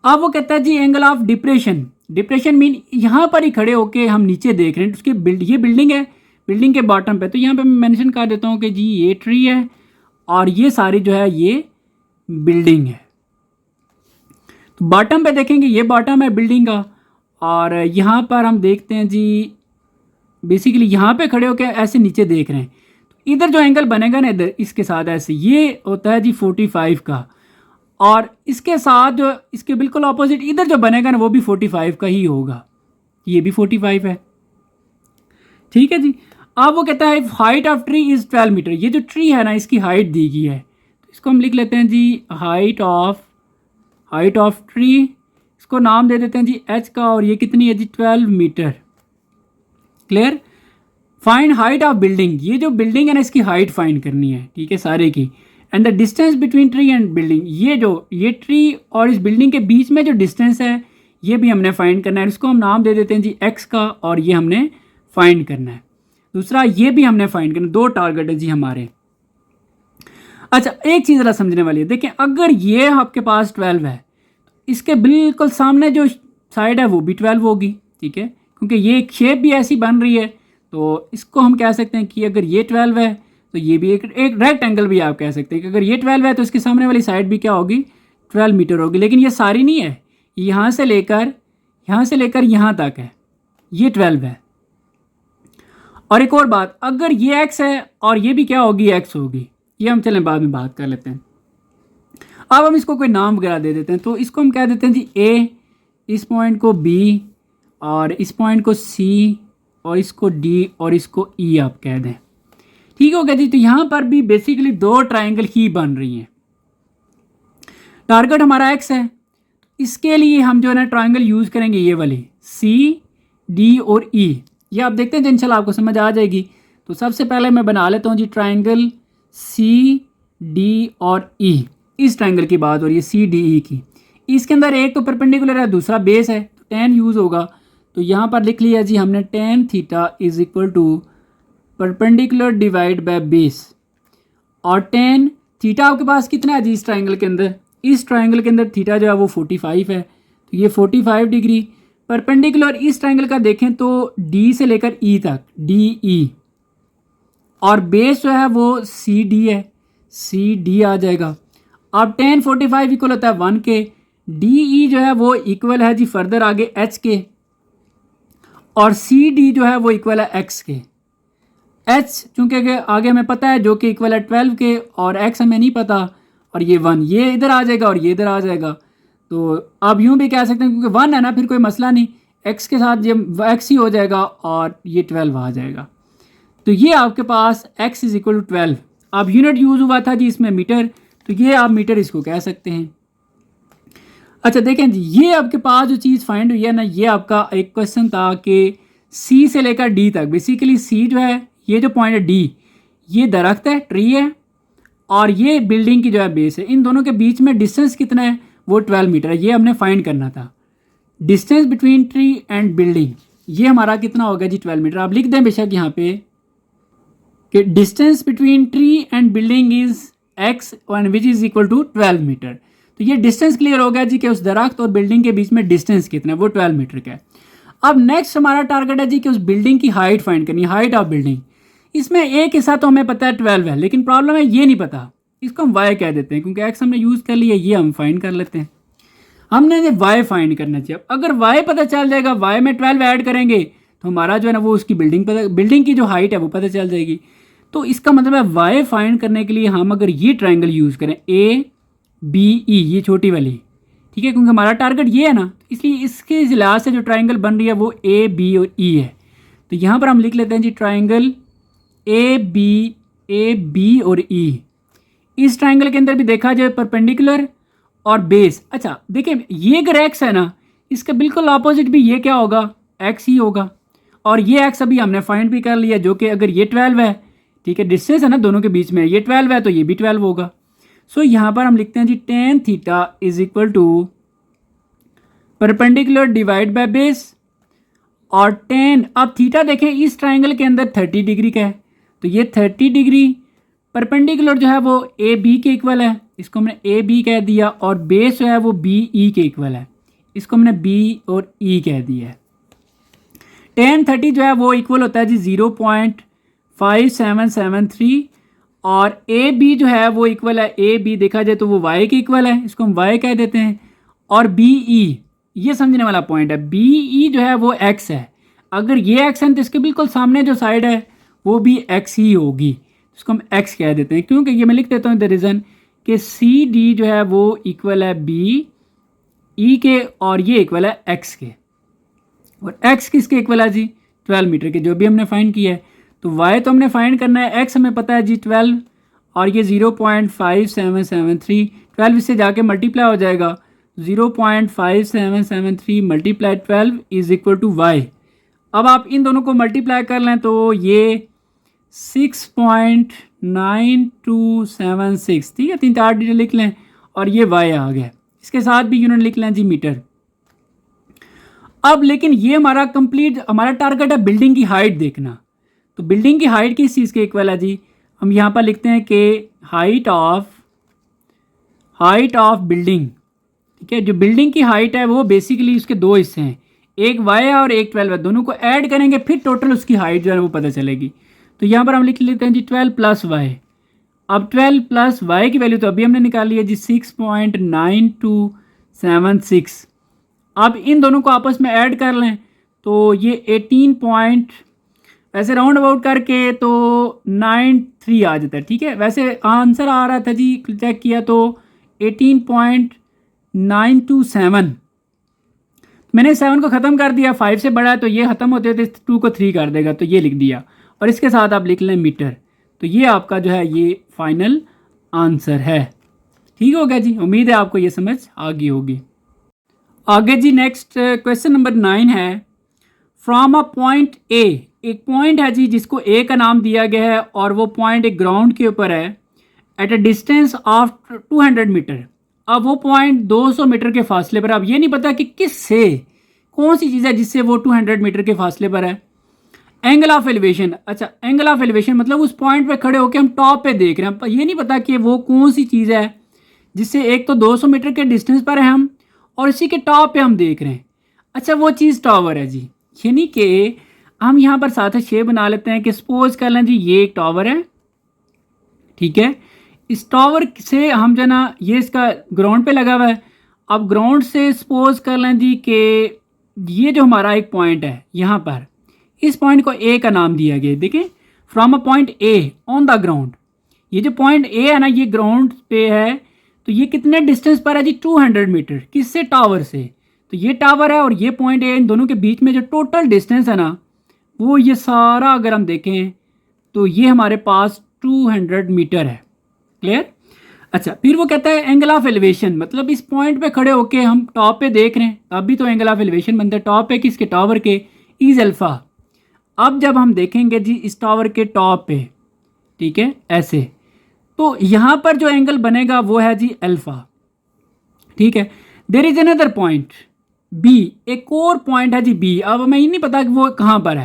अब वो कहता है जी angle of depression. Depression mean यहाँ पर ही खड़े होके हम नीचे देख रहे हैं, उसकी ये बिल्डिंग है, बिल्डिंग के बॉटम पे। तो यहाँ पे मैं मेंशन कर देता हूँ कि जी ये ट्री है और ये सारी जो है ये बिल्डिंग है। तो बॉटम पे देखेंगे ये बॉटम है बिल्डिंग का, और यहाँ पर हम देखते हैं जी बेसिकली यहाँ पे खड़े होकर ऐसे नीचे देख रहे हैं। तो इधर जो एंगल बनेगा ना इधर इसके साथ ऐसे, ये होता है जी 45 का। और इसके साथ जो इसके बिल्कुल ऑपोजिट इधर जो बनेगा ना वो भी 45 का ही होगा, ये भी 45 है। ठीक है जी। अब वो कहता है height of tree is 12 metre. ये जो ट्री है ना इसकी हाइट दी गई है, तो इसको हम लिख लेते हैं जी हाइट ऑफ ट्री। इसको नाम दे देते हैं जी एच का, और ये कितनी है जी 12 metre. Clear. Find height of building. ये जो बिल्डिंग है ना इसकी हाइट फाइंड करनी है। ठीक है, सारे की। And the distance between tree and building. ये ट्री और इस बिल्डिंग के बीच में जो डिस्टेंस है ये भी हमने फाइंड करना है। इसको हम नाम दे देते हैं जी एक्स का, और ये हमने फाइंड करना है। दूसरा ये भी हमने फाइंड करना। 2 टारगेट है जी हमारे। अच्छा, एक चीज़ ज़रा समझने वाली है। देखें, अगर ये आपके पास 12 है, इसके बिल्कुल सामने जो साइड है वो भी 12 होगी। ठीक है, क्योंकि ये एक शेप भी ऐसी बन रही है, तो इसको हम कह सकते हैं कि अगर ये 12 है तो ये भी एक रेक्टेंगल भी आप कह सकते हैं कि अगर ये 12 है तो इसके सामने वाली साइड भी क्या होगी 12 मीटर होगी। लेकिन ये सारी नहीं है, यहाँ से लेकर यहाँ तक है, ये 12 है। और एक और बात, अगर ये x है और ये भी क्या होगी x होगी, ये हम चलें बाद में बात कर लेते हैं। अब हम इसको कोई नाम वगैरह दे देते हैं। तो इसको हम कह देते हैं जी a, इस पॉइंट को b, और इस पॉइंट को c, और इसको d, और इसको e आप कह दें। ठीक हो गया जी। तो यहाँ पर भी बेसिकली 2 ट्राइंगल ही बन रही हैं। टारगेट हमारा x है, इसके लिए हम जो है ना ट्राइंगल यूज़ करेंगे ये वाली c, d और e। ये आप देखते हैं इंशाल्लाह आपको समझ आ जाएगी। तो सबसे पहले मैं बना लेता हूँ जी ट्राइंगल सी डी और ई। इस ट्राइंगल की बात हो रही है सी डी ई की। इसके अंदर एक तो परपेंडिकुलर है, दूसरा बेस है, तो tan यूज़ होगा। तो यहाँ पर लिख लिया जी हमने tan theta is equal to perpendicular divide by base. और tan थीटा आपके पास कितना है जी इस ट्राइंगल के अंदर? इस ट्राइंगल के अंदर थीटा जो है वो 45 है, तो ये 45 डिग्री। परपेंडिकुलर इस ट्राइंगल का देखें तो डी से लेकर ई तक, डी ई, और बेस जो है वो सी डी है, सी डी आ जाएगा। अब tan 45 इक्वल होता है 1 के, डी ई जो है वो इक्वल है जी फर्दर आगे एच के, और सी डी जो है वो इक्वल है एक्स के। एच चूँकि आगे हमें पता है जो कि इक्वल है 12 के, और एक्स हमें नहीं पता, और ये 1, ये इधर आ जाएगा और ये इधर आ जाएगा। तो अब यूँ भी कह सकते हैं क्योंकि 1 है ना, फिर कोई मसला नहीं, एक्स के साथ ये एक्स ही हो जाएगा और ये 12 आ जाएगा। तो ये आपके पास x इज इक्वल टू 12। अब यूनिट यूज़ हुआ था जी इसमें मीटर, तो ये आप मीटर इसको कह सकते हैं। अच्छा देखें जी, ये आपके पास जो चीज़ फाइंड हुई है ना, ये आपका एक क्वेश्चन था कि C से लेकर D तक। बेसिकली C जो है, ये जो पॉइंट है D, ये दरख्त है, ट्री है, और ये बिल्डिंग की जो है बेस है। इन दोनों के बीच में डिस्टेंस कितना है? वो 12 मीटर है। ये हमने फाइंड करना था। Distance between tree and building ये हमारा कितना होगा जी 12 मीटर। आप लिख दें बेशक यहाँ पे कि distance between tree and building is x and which is equal to 12 metre. तो ये डिस्टेंस क्लियर हो गया जी कि उस दरख्त और बिल्डिंग के बीच में डिस्टेंस कितना है, वो 12 मीटर का है। अब नेक्स्ट हमारा टारगेट है जी कि उस बिल्डिंग की हाइट फाइंड करनी है, हाइट ऑफ बिल्डिंग। इसमें एक हिस्सा तो हमें पता है 12 है, लेकिन प्रॉब्लम है ये नहीं पता, इसको हम y कह देते हैं क्योंकि x हमने यूज़ कर लिया, ये हम फाइंड कर लेते हैं। हमने ये y फाइंड करना चाहिए। अगर y पता चल जाएगा, y में 12 ऐड करेंगे तो हमारा जो है ना वो उसकी बिल्डिंग की जो हाइट है वो पता चल जाएगी। तो इसका मतलब है y फाइंड करने के लिए हम अगर ये ट्राइंगल यूज़ करें, a BE, ये छोटी वाली, ठीक है, क्योंकि हमारा टारगेट ये है ना, इसलिए इसके लिहाज से जो ट्राइंगल बन रही है वो AB और E है। तो यहाँ पर हम लिख लेते हैं जी ट्राइंगल AB और E। इस ट्राइंगल के अंदर भी देखा जाए परपेंडिकुलर और बेस। अच्छा देखिए, ये अगर x है ना, इसका बिल्कुल ऑपोजिट भी ये क्या होगा, x ही होगा। और ये x अभी हमने फाइंड भी कर लिया, जो कि अगर ये 12 है, ठीक है, डिस्टेंस है ना दोनों के बीच में, ये 12 है तो ये भी 12 होगा। सो यहाँ पर हम लिखते हैं जी tan theta is equal to perpendicular divide by base. और tan, अब थीटा देखें इस ट्राइंगल के अंदर 30 डिग्री का है, तो ये 30 डिग्री परपेंडिकुलर जो है वो AB के इक्वल है, इसको हमने AB कह दिया, और बेस जो है वो BE के इक्वल है, इसको हमने B और E कह दिया है। tan 30 जो है वो इक्वल होता है जी 0.5773, और AB जो है वो इक्वल है, AB देखा जाए तो वो Y के इक्वल है, इसको हम Y कह देते हैं। और BE, ये समझने वाला पॉइंट है, BE जो है वो X है। अगर ये X है तो इसके बिल्कुल सामने जो साइड है वो भी X ही होगी, इसको हम X कह देते हैं, क्योंकि ये मैं लिख देता हूँ द रीज़न कि CD जो है वो इक्वल है BE के, और ये इक्वल है X के। और x किसके इक्वल है जी, 12 मीटर के, जो भी हमने फाइंड किया है। तो y तो हमने फाइंड करना है, x हमें पता है जी 12, और ये 0.5773, 12 इससे जाके मल्टीप्लाई हो जाएगा, 0.5773 multiply 12 is equal to y। अब आप इन दोनों को मल्टीप्लाई कर लें तो ये 6.9276, ठीक है, 3-4 डिजिट लिख लें, और ये y आ गया, इसके साथ भी यूनिट लिख लें जी मीटर। अब लेकिन ये हमारा कंप्लीट, हमारा टारगेट है बिल्डिंग की हाइट देखना। तो बिल्डिंग की हाइट किस चीज़ के इक्वल है जी, हम यहाँ पर लिखते हैं कि हाइट ऑफ बिल्डिंग, ठीक है। जो बिल्डिंग की हाइट है वो बेसिकली उसके दो हिस्से हैं, एक y है और एक 12 है, दोनों को ऐड करेंगे फिर टोटल उसकी हाइट जो है वो पता चलेगी। तो यहाँ पर हम लिख लेते हैं जी 12 प्लस y। अब 12 प्लस y की वैल्यू तो अभी हमने निकाली है जी 6.9276। अब इन दोनों को आपस में ऐड कर लें तो ये 18 पॉइंट, वैसे राउंड अबाउट करके तो 93 आ जाता है, ठीक है। वैसे आंसर आ रहा था जी, चेक किया तो 18.927। मैंने 7 को ख़त्म कर दिया, 5 से बड़ा है तो ये ख़त्म होते थे 2 को 3 कर देगा, तो ये लिख दिया, और इसके साथ आप लिख लें मीटर। तो ये आपका जो है ये फाइनल आंसर है। ठीक हो गया जी, उम्मीद है आपको ये समझ आ गई होगी। आगे जी नेक्स्ट क्वेश्चन नंबर 9 है, फ्रॉम अ पॉइंट ए, एक पॉइंट है जी जिसको ए का नाम दिया गया है, और वो पॉइंट एक ग्राउंड के ऊपर है at a distance of 200 metre. अब वो पॉइंट 200 मीटर के फासले पर, अब ये नहीं पता कि किस से, कौन सी चीज़ है जिससे वो 200 मीटर के फासले पर है। एंगल ऑफ एलिवेशन, अच्छा एंगल ऑफ एलिवेशन मतलब उस पॉइंट पे खड़े होकर हम टॉप पे देख रहे हैं, ये नहीं पता कि वो कौन सी चीज़ है जिससे, एक तो 200 मीटर के डिस्टेंस पर है हम, और इसी के टॉप पे हम देख रहे हैं। अच्छा वो चीज़ टावर है जी, यानी कि हम यहाँ पर साथ शेप बना लेते हैं कि सपोज कर लें जी ये एक टावर है, ठीक है। इस टावर से हम जो ना, ये इसका ग्राउंड पे लगा हुआ है, अब ग्राउंड से सपोज कर लें जी कि ये जो हमारा एक पॉइंट है यहाँ पर, इस पॉइंट को ए का नाम दिया गया। देखें from a point A on the ground, ये जो पॉइंट ए है ना ये ग्राउंड पे है, तो ये कितने डिस्टेंस पर है जी 200 मीटर, किससे, टावर से। तो ये टावर है और ये पॉइंट है, इन दोनों के बीच में जो टोटल डिस्टेंस है ना वो ये सारा अगर हम देखें तो ये हमारे पास 200 मीटर है। क्लियर। अच्छा फिर वो कहता है एंगल ऑफ एलिवेशन, मतलब इस पॉइंट पे खड़े होके हम टॉप पे देख रहे हैं, अभी तो एंगल ऑफ एलिवेशन बनता है टॉप पे किसके, टावर के, इज अल्फा। अब जब हम देखेंगे जी इस टावर के टॉप पे, ठीक है ऐसे, तो यहाँ पर जो एंगल बनेगा वो है जी अल्फा, ठीक है। There is another point B, एक और पॉइंट है जी बी, अब हमें ये नहीं पता कि वो कहाँ पर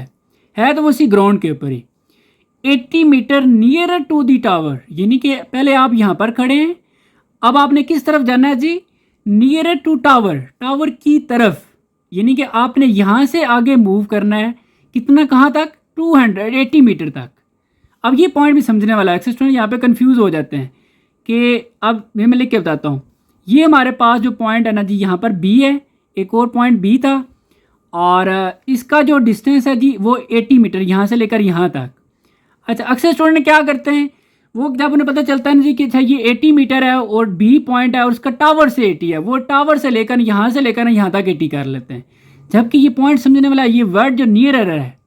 है तो वो इसी ग्राउंड के ऊपर ही 80 metre near to the tower, यानी कि पहले आप यहाँ पर खड़े हैं, अब आपने किस तरफ जाना है जी, नियर टू टावर, टावर की तरफ, यानी कि आपने यहाँ से आगे मूव करना है, कितना, कहाँ तक, 280 मीटर तक। अब ये पॉइंट भी समझने वाला है, स्टूडेंट यहाँ पे कंफ्यूज हो जाते हैं कि अब मैं लिख के बताता हूँ। ये हमारे पास जो पॉइंट है ना जी, यहाँ पर बी है, एक और पॉइंट बी था, और इसका जो डिस्टेंस है जी वो 80 मीटर यहाँ से लेकर यहाँ तक। अच्छा अक्सर स्टूडेंट क्या करते हैं, वो जब उन्हें पता चलता है ना जी कि अच्छा ये 80 मीटर है और बी पॉइंट है और उसका टावर से 80 है, वो टावर से लेकर यहाँ यहाँ तक 80 कर लेते हैं। जबकि ये पॉइंट समझने वाला ये वर्ड जो नियरर है,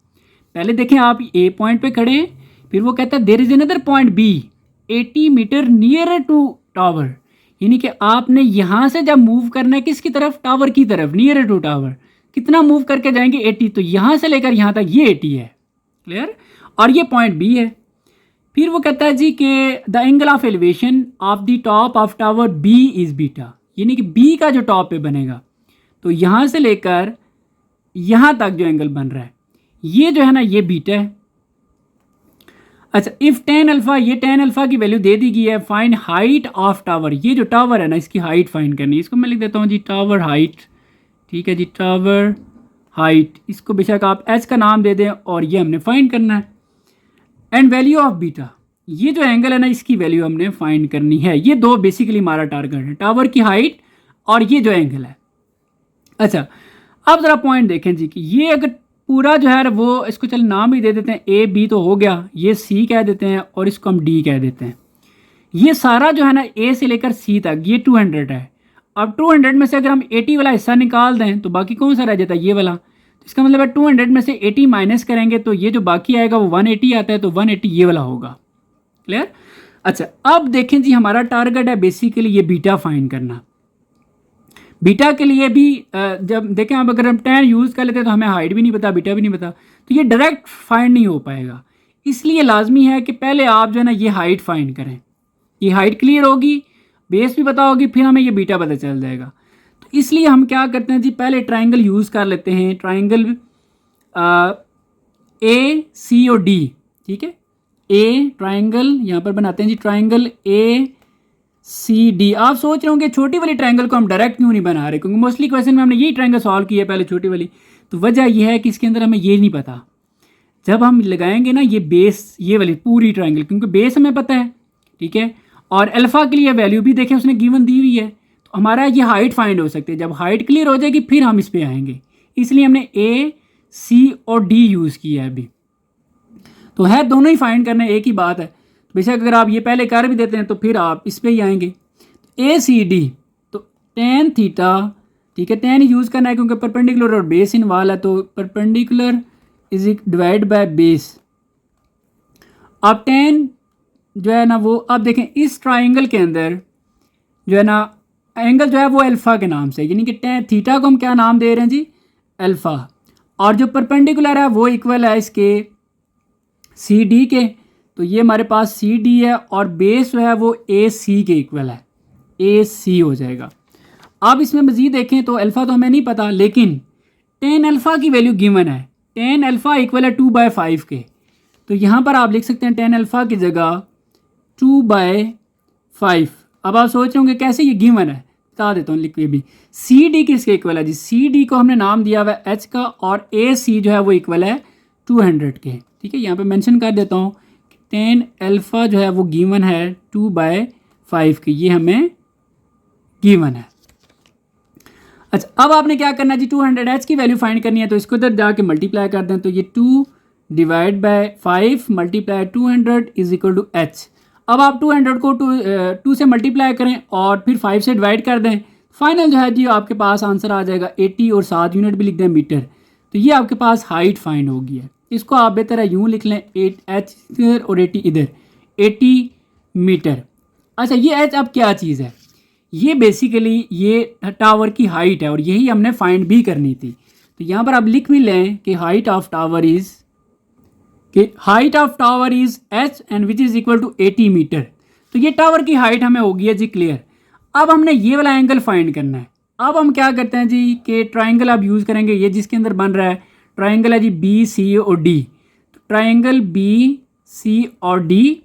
पहले देखें आप ए पॉइंट पे खड़े हैं, फिर वो कहता है there is another point B 80 metre nearer to tower, यानी कि आपने यहाँ से जब मूव करना है किसकी तरफ, टावर की तरफ, नियरर टू टावर। कितना मूव करके जाएंगे 80, तो यहाँ से लेकर यहाँ तक ये 80 है, क्लियर। और ये पॉइंट बी है। फिर वो कहता है जी कि the angle of elevation of the top of tower B is beta, यानी कि बी का जो टॉप पे बनेगा, तो यहाँ से लेकर यहाँ तक जो एंगल बन रहा है ये जो है ना ये बीटा है। अच्छा, इफ़ tan अल्फ़ा, ये tan अल्फ़ा की वैल्यू दे दी गई है, फाइंड हाइट ऑफ टावर, ये जो टावर है ना इसकी हाइट फाइंड करनी है। इसको मैं लिख देता हूँ जी टावर हाइट, ठीक है जी, टावर हाइट, इसको बेशक आप एच का नाम दे दें और ये हमने फाइंड करना है। एंड वैल्यू ऑफ बीटा, ये जो एंगल है ना इसकी वैल्यू हमने फाइंड करनी है। ये दो बेसिकली हमारा टारगेट है, टावर की हाइट और ये जो एंगल है। अच्छा, अब ज़रा पॉइंट देखें जी कि ये अगर पूरा जो है वो, इसको चल नाम ही दे देते हैं, ए बी तो हो गया, ये सी कह देते हैं और इसको हम डी कह देते हैं। ये सारा जो है ना ए से लेकर सी तक ये 200 है। अब 200 में से अगर हम 80 वाला हिस्सा निकाल दें तो बाकी कौन सा रह जाता है, ये वाला। तो इसका मतलब है 200 में से 80 माइनस करेंगे तो ये जो बाकी आएगा वो 180 आता है, तो 180 ये वाला होगा, क्लियर। अच्छा, अब देखें जी हमारा टारगेट है बेसिकली ये बीटा फाइंड करना। बीटा के लिए भी जब देखें आप, अगर हम tan यूज़ कर लेते हैं तो हमें हाइट भी नहीं पता, बीटा भी नहीं पता, तो ये डायरेक्ट फाइंड नहीं हो पाएगा। इसलिए लाजमी है कि पहले आप जो है ना ये हाइट फाइंड करें। ये हाइट क्लियर होगी, बेस भी पता होगी, फिर हमें ये बीटा पता चल जाएगा। तो इसलिए हम क्या करते हैं जी, पहले ट्राइंगल यूज़ कर लेते हैं, ट्राइंगल ए सी और डी, ठीक है। ए ट्राइंगल यहाँ पर बनाते हैं जी, ट्राइंगल ए सी डी। आप सोच रहे होंगे छोटी वाली ट्राइंगल को हम डायरेक्ट क्यों नहीं बना रहे, क्योंकि मोस्टली क्वेश्चन में हमने यही ट्राइंगल सॉल्व किया है पहले, छोटी वाली। तो वजह यह है कि इसके अंदर हमें ये नहीं पता, जब हम लगाएंगे ना ये बेस, ये वाली पूरी ट्राइंगल, क्योंकि बेस हमें पता है, ठीक है, और अल्फ़ा के लिए वैल्यू भी देखें उसने गिवन दी हुई है, तो हमारा ये हाइट फाइंड हो सकती है। जब हाइट क्लियर हो जाएगी फिर हम इस पर आएंगे, इसलिए हमने ए सी और डी यूज़ किया है अभी। तो है दोनों ही फाइंड करना, एक ही बात है। बेशक अगर आप ये पहले कर भी देते हैं तो फिर आप इस पर ही आएंगे। ए सी डी, तो tan थीटा, ठीक है, tan यूज़ करना है क्योंकि परपेंडिकुलर और बेस इन्वॉल्व है, तो perpendicular is divide by base. अब tan जो है ना वो, अब देखें इस ट्राइंगल के अंदर जो है ना एंगल जो है वो अल्फ़ा के नाम से, यानी कि tan थीटा को हम क्या नाम दे रहे हैं जी, अल्फ़ा, और जो परपेंडिकुलर है वो इक्वल है इसके सी डी के। तो ये हमारे पास सी डी है और बेस जो है वो ए सी के इक्वल है, ए सी हो जाएगा। अब इसमें मज़ीद देखें तो अल्फ़ा तो हमें नहीं पता, लेकिन tan अल्फ़ा की वैल्यू गिवन है, tan अल्फ़ा इक्वल है 2/5 के। तो यहाँ पर आप लिख सकते हैं tan अल्फ़ा की जगह 2/5। अब आप सोच रहे होंगे कैसे, ये गिवन है, बता देता हूँ लिख के भी। सी डी किसके इक्वल है जी, सी डी को हमने नाम दिया हुआ है एच का, और ए सी जो है वो इक्वल है 200 के, ठीक है। यहाँ पे मेंशन कर देता हूँ tan अल्फ़ा जो है वो गिवन है 2/5 की, ये हमें गिवन है। अच्छा, अब आपने क्या करना है जी, 200h की वैल्यू फाइंड करनी है, तो इसको इधर जाके मल्टीप्लाई कर दें, तो ये 2 divide by 5 multiply 200 is equal to h। अब आप 200 को 2 से मल्टीप्लाई करें और फिर 5 से डिवाइड कर दें, फाइनल जो है जी आपके पास आंसर आ जाएगा 80, और 7 यूनिट भी लिख दें मीटर। तो ये आपके पास हाइट फाइंड हो गई है। इसको आप बेहतर है यूँ लिख लें, 8h इधर और 80 इधर, 80 मीटर। अच्छा, ये h अब क्या चीज़ है, ये बेसिकली ये टावर की हाइट है और यही हमने फाइंड भी करनी थी। तो यहाँ पर आप लिख भी लें कि height of tower is h and which is equal to 80 metre. तो ये टावर की हाइट हमें होगी है जी क्लियर। अब हमने ये वाला एंगल फाइंड करना है। अब हम क्या करते हैं जी कि ट्राइंगल आप यूज़ करेंगे, ये जिसके अंदर बन रहा है ट्राइंगल है जी बी सी और डी। तो ट्राइंगल बी सी और डी,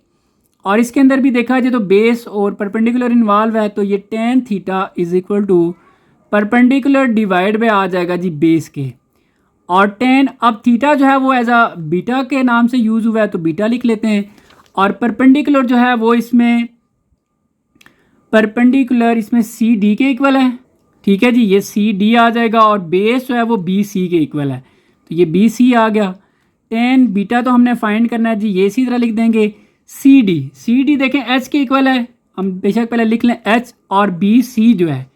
और इसके अंदर भी देखा जाए तो बेस और परपेंडिकुलर इन्वॉल्व है, तो ये tan theta is equal to perpendicular divide by आ जाएगा जी बेस के, और tan, अब थीटा जो है वो एज अ बीटा के नाम से यूज़ हुआ है तो बीटा लिख लेते हैं, और परपेंडिकुलर जो है वो इसमें परपेंडिकुलर इसमें सी डी के इक्वल है, ठीक है जी, ये सी डी आ जाएगा, और बेस जो है वो बी सी के इक्वल है, तो ये बी सी आ गया। tan बीटा तो हमने फाइंड करना है जी, ये इसी तरह लिख देंगे, सी डी देखें एच के इक्वल है, हम बेशक पहले लिख लें एच, और बी सी जो है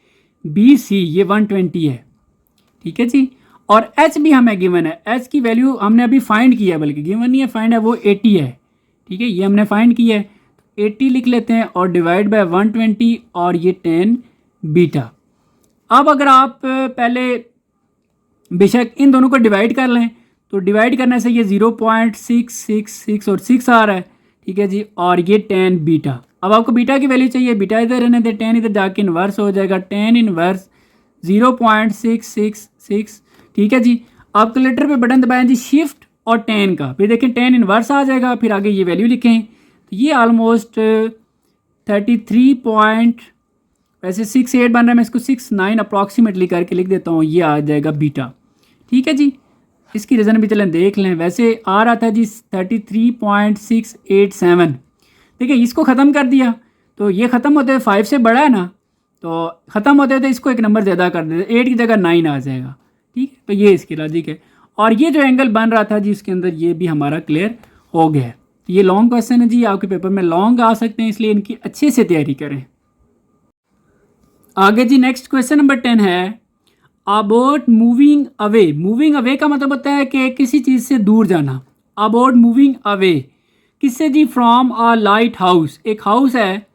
बी सी ये 120 है, ठीक है जी। और एच भी हमें गिवन है, एच की वैल्यू हमने अभी फाइंड किया है, बल्कि गिवन नहीं है फाइंड है, वो 80 है, ठीक है, ये हमने फाइंड किया है, 80 लिख लेते हैं और डिवाइड बाय 120 और ये 10 बीटा। अब अगर आप पहले बेशक इन दोनों को डिवाइड कर लें तो डिवाइड करने से ये 0.666 और 6 आ रहा है, ठीक है जी, और ये 10 बीटा। अब आपको बीटा की वैल्यू चाहिए, बीटा इधर रहने दे, 10 इधर जाके इन्वर्स हो जाएगा, 10 इन्वर्स 0.666, ठीक है जी। आप कैलकुलेटर पे बटन दबाएं जी शिफ्ट और 10 का, फिर देखें 10 इन्वर्स आ जाएगा, फिर आगे ये वैल्यू लिखें तो ये ऑलमोस्ट 33 वैसे 68 बन रहा है, मैं इसको 69 अप्रॉक्सीमेटली करके लिख देता हूँ, ये आ जाएगा बीटा, ठीक है जी। इसकी रीज़न भी चलें देख लें, वैसे आ रहा था जी 33.687, देखिए इसको ख़त्म कर दिया तो ये ख़त्म होते हुए 5 से बड़ा है ना, तो ख़त्म होते हुए इसको एक नंबर ज़्यादा कर देते, 8 की जगह 9 आ जाएगा, ठीक है। तो ये इसकी लॉजिक है, और ये जो एंगल बन रहा था जी इसके अंदर ये भी हमारा क्लियर हो गया है। ये लॉन्ग क्वेश्चन है जी, आपके पेपर में लॉन्ग आ सकते हैं, इसलिए इनकी अच्छे से तैयारी करें। आगे जी नेक्स्ट क्वेश्चन नंबर 10 है about moving away. Moving away का मतलब होता है कि किसी चीज़ से दूर जाना। अबाउट मूविंग अवे किससे जी? फ्रॉम अ लाइट हाउस, एक हाउस है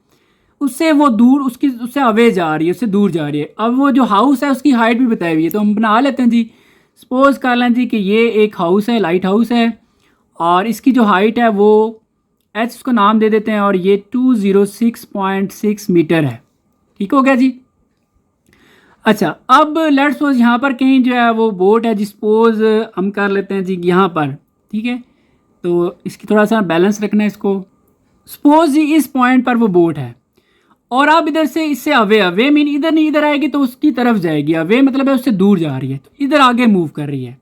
उससे वो दूर, उससे अवे जा रही है, उससे दूर जा रही है। अब वो जो हाउस है उसकी हाइट भी बताई हुई है, तो हम बना लेते हैं जी। सपोज कर लें जी कि ये एक हाउस है, लाइट हाउस है, और इसकी जो हाइट है वो एच उसको नाम दे देते हैं, और ये 206.6 मीटर है, ठीक हो गया जी। अच्छा, अब लेट्स सपोज यहाँ पर कहीं जो है वो बोट है जी, सपोज हम कर लेते हैं जी यहाँ पर, ठीक है। तो इसकी थोड़ा सा बैलेंस रखना है इसको। सपोज जी इस पॉइंट पर वो बोट है, और अब इधर से इससे अवे मीन इधर नहीं इधर आएगी तो उसकी तरफ जाएगी, अवे मतलब है उससे दूर जा रही है, तो इधर आगे मूव कर रही है।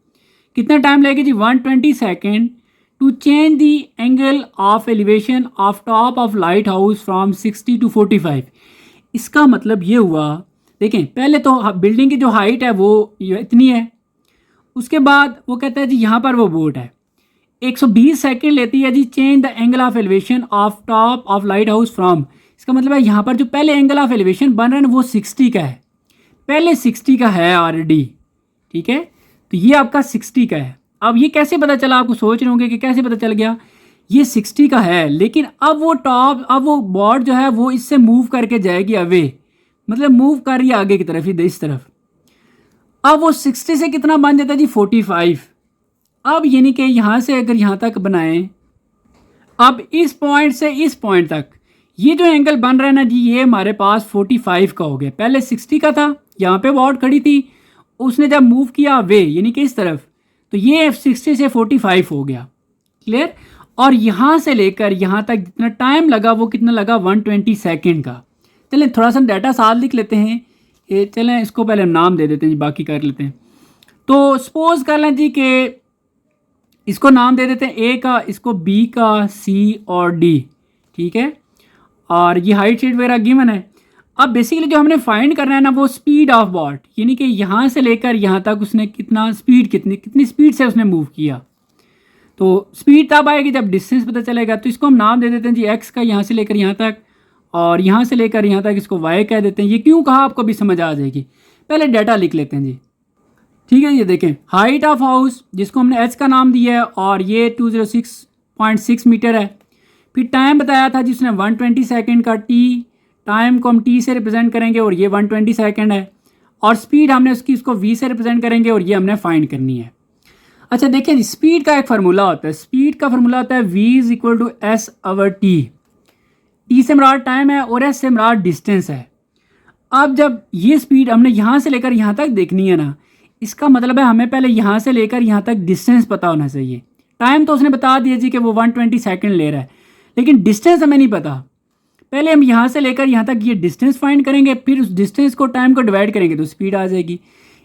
कितना टाइम लगेगा जी? 120 second to change the angle of elevation of top of light house from 60 to 45। इसका मतलब ये हुआ, देखें पहले तो बिल्डिंग की जो हाइट है वो इतनी है, उसके बाद वो कहता है जी यहाँ पर वो बोट है, 120 सेकेंड लेती है जी change the angle of elevation of top of light house from. इसका मतलब है यहाँ पर जो पहले एंगल ऑफ एलिवेशन बन रहा है ना वो 60 का है, पहले 60 का है ऑलरेडी, ठीक है। तो ये आपका 60 का है। अब ये कैसे पता चला? आपको सोच रहे होंगे कि कैसे पता चल गया। ये 60 का है, लेकिन अब वो बोट जो है वो इससे मूव करके जाएगी अवे, मतलब मूव कर रही है आगे की तरफ, इधर इस तरफ। अब वो 60 से कितना बन जाता है जी? 45। अब यानी कि यहाँ से अगर यहाँ तक बनाएं, अब इस पॉइंट से इस पॉइंट तक ये जो एंगल बन रहा है ना जी, ये हमारे पास 45 का हो गया। पहले 60 का था, यहाँ पे बोट खड़ी थी, उसने जब मूव किया वे यानी कि इस तरफ, तो ये 60 से 45 हो गया, क्लियर। और यहाँ से लेकर यहाँ तक जितना टाइम लगा वो कितना लगा? 120 सेकेंड का। चलें थोड़ा सा डाटा साथ लिख लेते हैं, ये चलें इसको पहले नाम दे देते हैं जी, बाकी कर लेते हैं। तो सपोज कर लें जी कि इसको नाम दे देते हैं ए का, इसको बी का, सी और डी, ठीक है। और ये हाइट शेड वगैरह गिवन है। अब बेसिकली जो हमने फाइंड करना है ना वो स्पीड ऑफ बोट, यानी कि यहाँ से लेकर यहाँ तक उसने कितना स्पीड, कितनी स्पीड से उसने मूव किया। तो स्पीड तब आएगी जब डिस्टेंस पता चलेगा। तो इसको हम नाम दे देते हैं जी एक्स का, यहाँ से लेकर यहाँ तक, और यहाँ से लेकर यहाँ तक इसको वाई कह देते हैं। ये क्यों कहा आपको भी समझ आ जाएगी। पहले डाटा लिख लेते हैं जी, ठीक है। ये देखें हाइट ऑफ हाउस जिसको हमने एच का नाम दिया है, और ये 206.6 मीटर है। फिर टाइम बताया था जिसने 120 सेकेंड का, टी टाइम को हम टी से रिप्रेजेंट करेंगे और ये 120 सेकेंड है। और स्पीड हमने उसको वी से रिप्रेजेंट करेंगे और ये हमने फाइंड करनी है। अच्छा देखिए जी, स्पीड का एक फार्मूला होता है, स्पीड का फार्मूला होता है v is equal to S over T. T से मराद टाइम है और एस से मराद डिस्टेंस है। अब जब ये स्पीड हमने यहाँ से लेकर यहाँ तक देखनी है ना, इसका मतलब है हमें पहले यहाँ से लेकर यहाँ तक डिस्टेंस पता होना चाहिए। टाइम तो उसने बता दिया जी कि वो 120 सेकेंड ले रहा है, लेकिन डिस्टेंस हमें नहीं पता। पहले हम यहाँ से लेकर यहाँ तक ये डिस्टेंस फाइंड करेंगे, फिर उस डिस्टेंस को टाइम को डिवाइड करेंगे तो स्पीड आ जाएगी।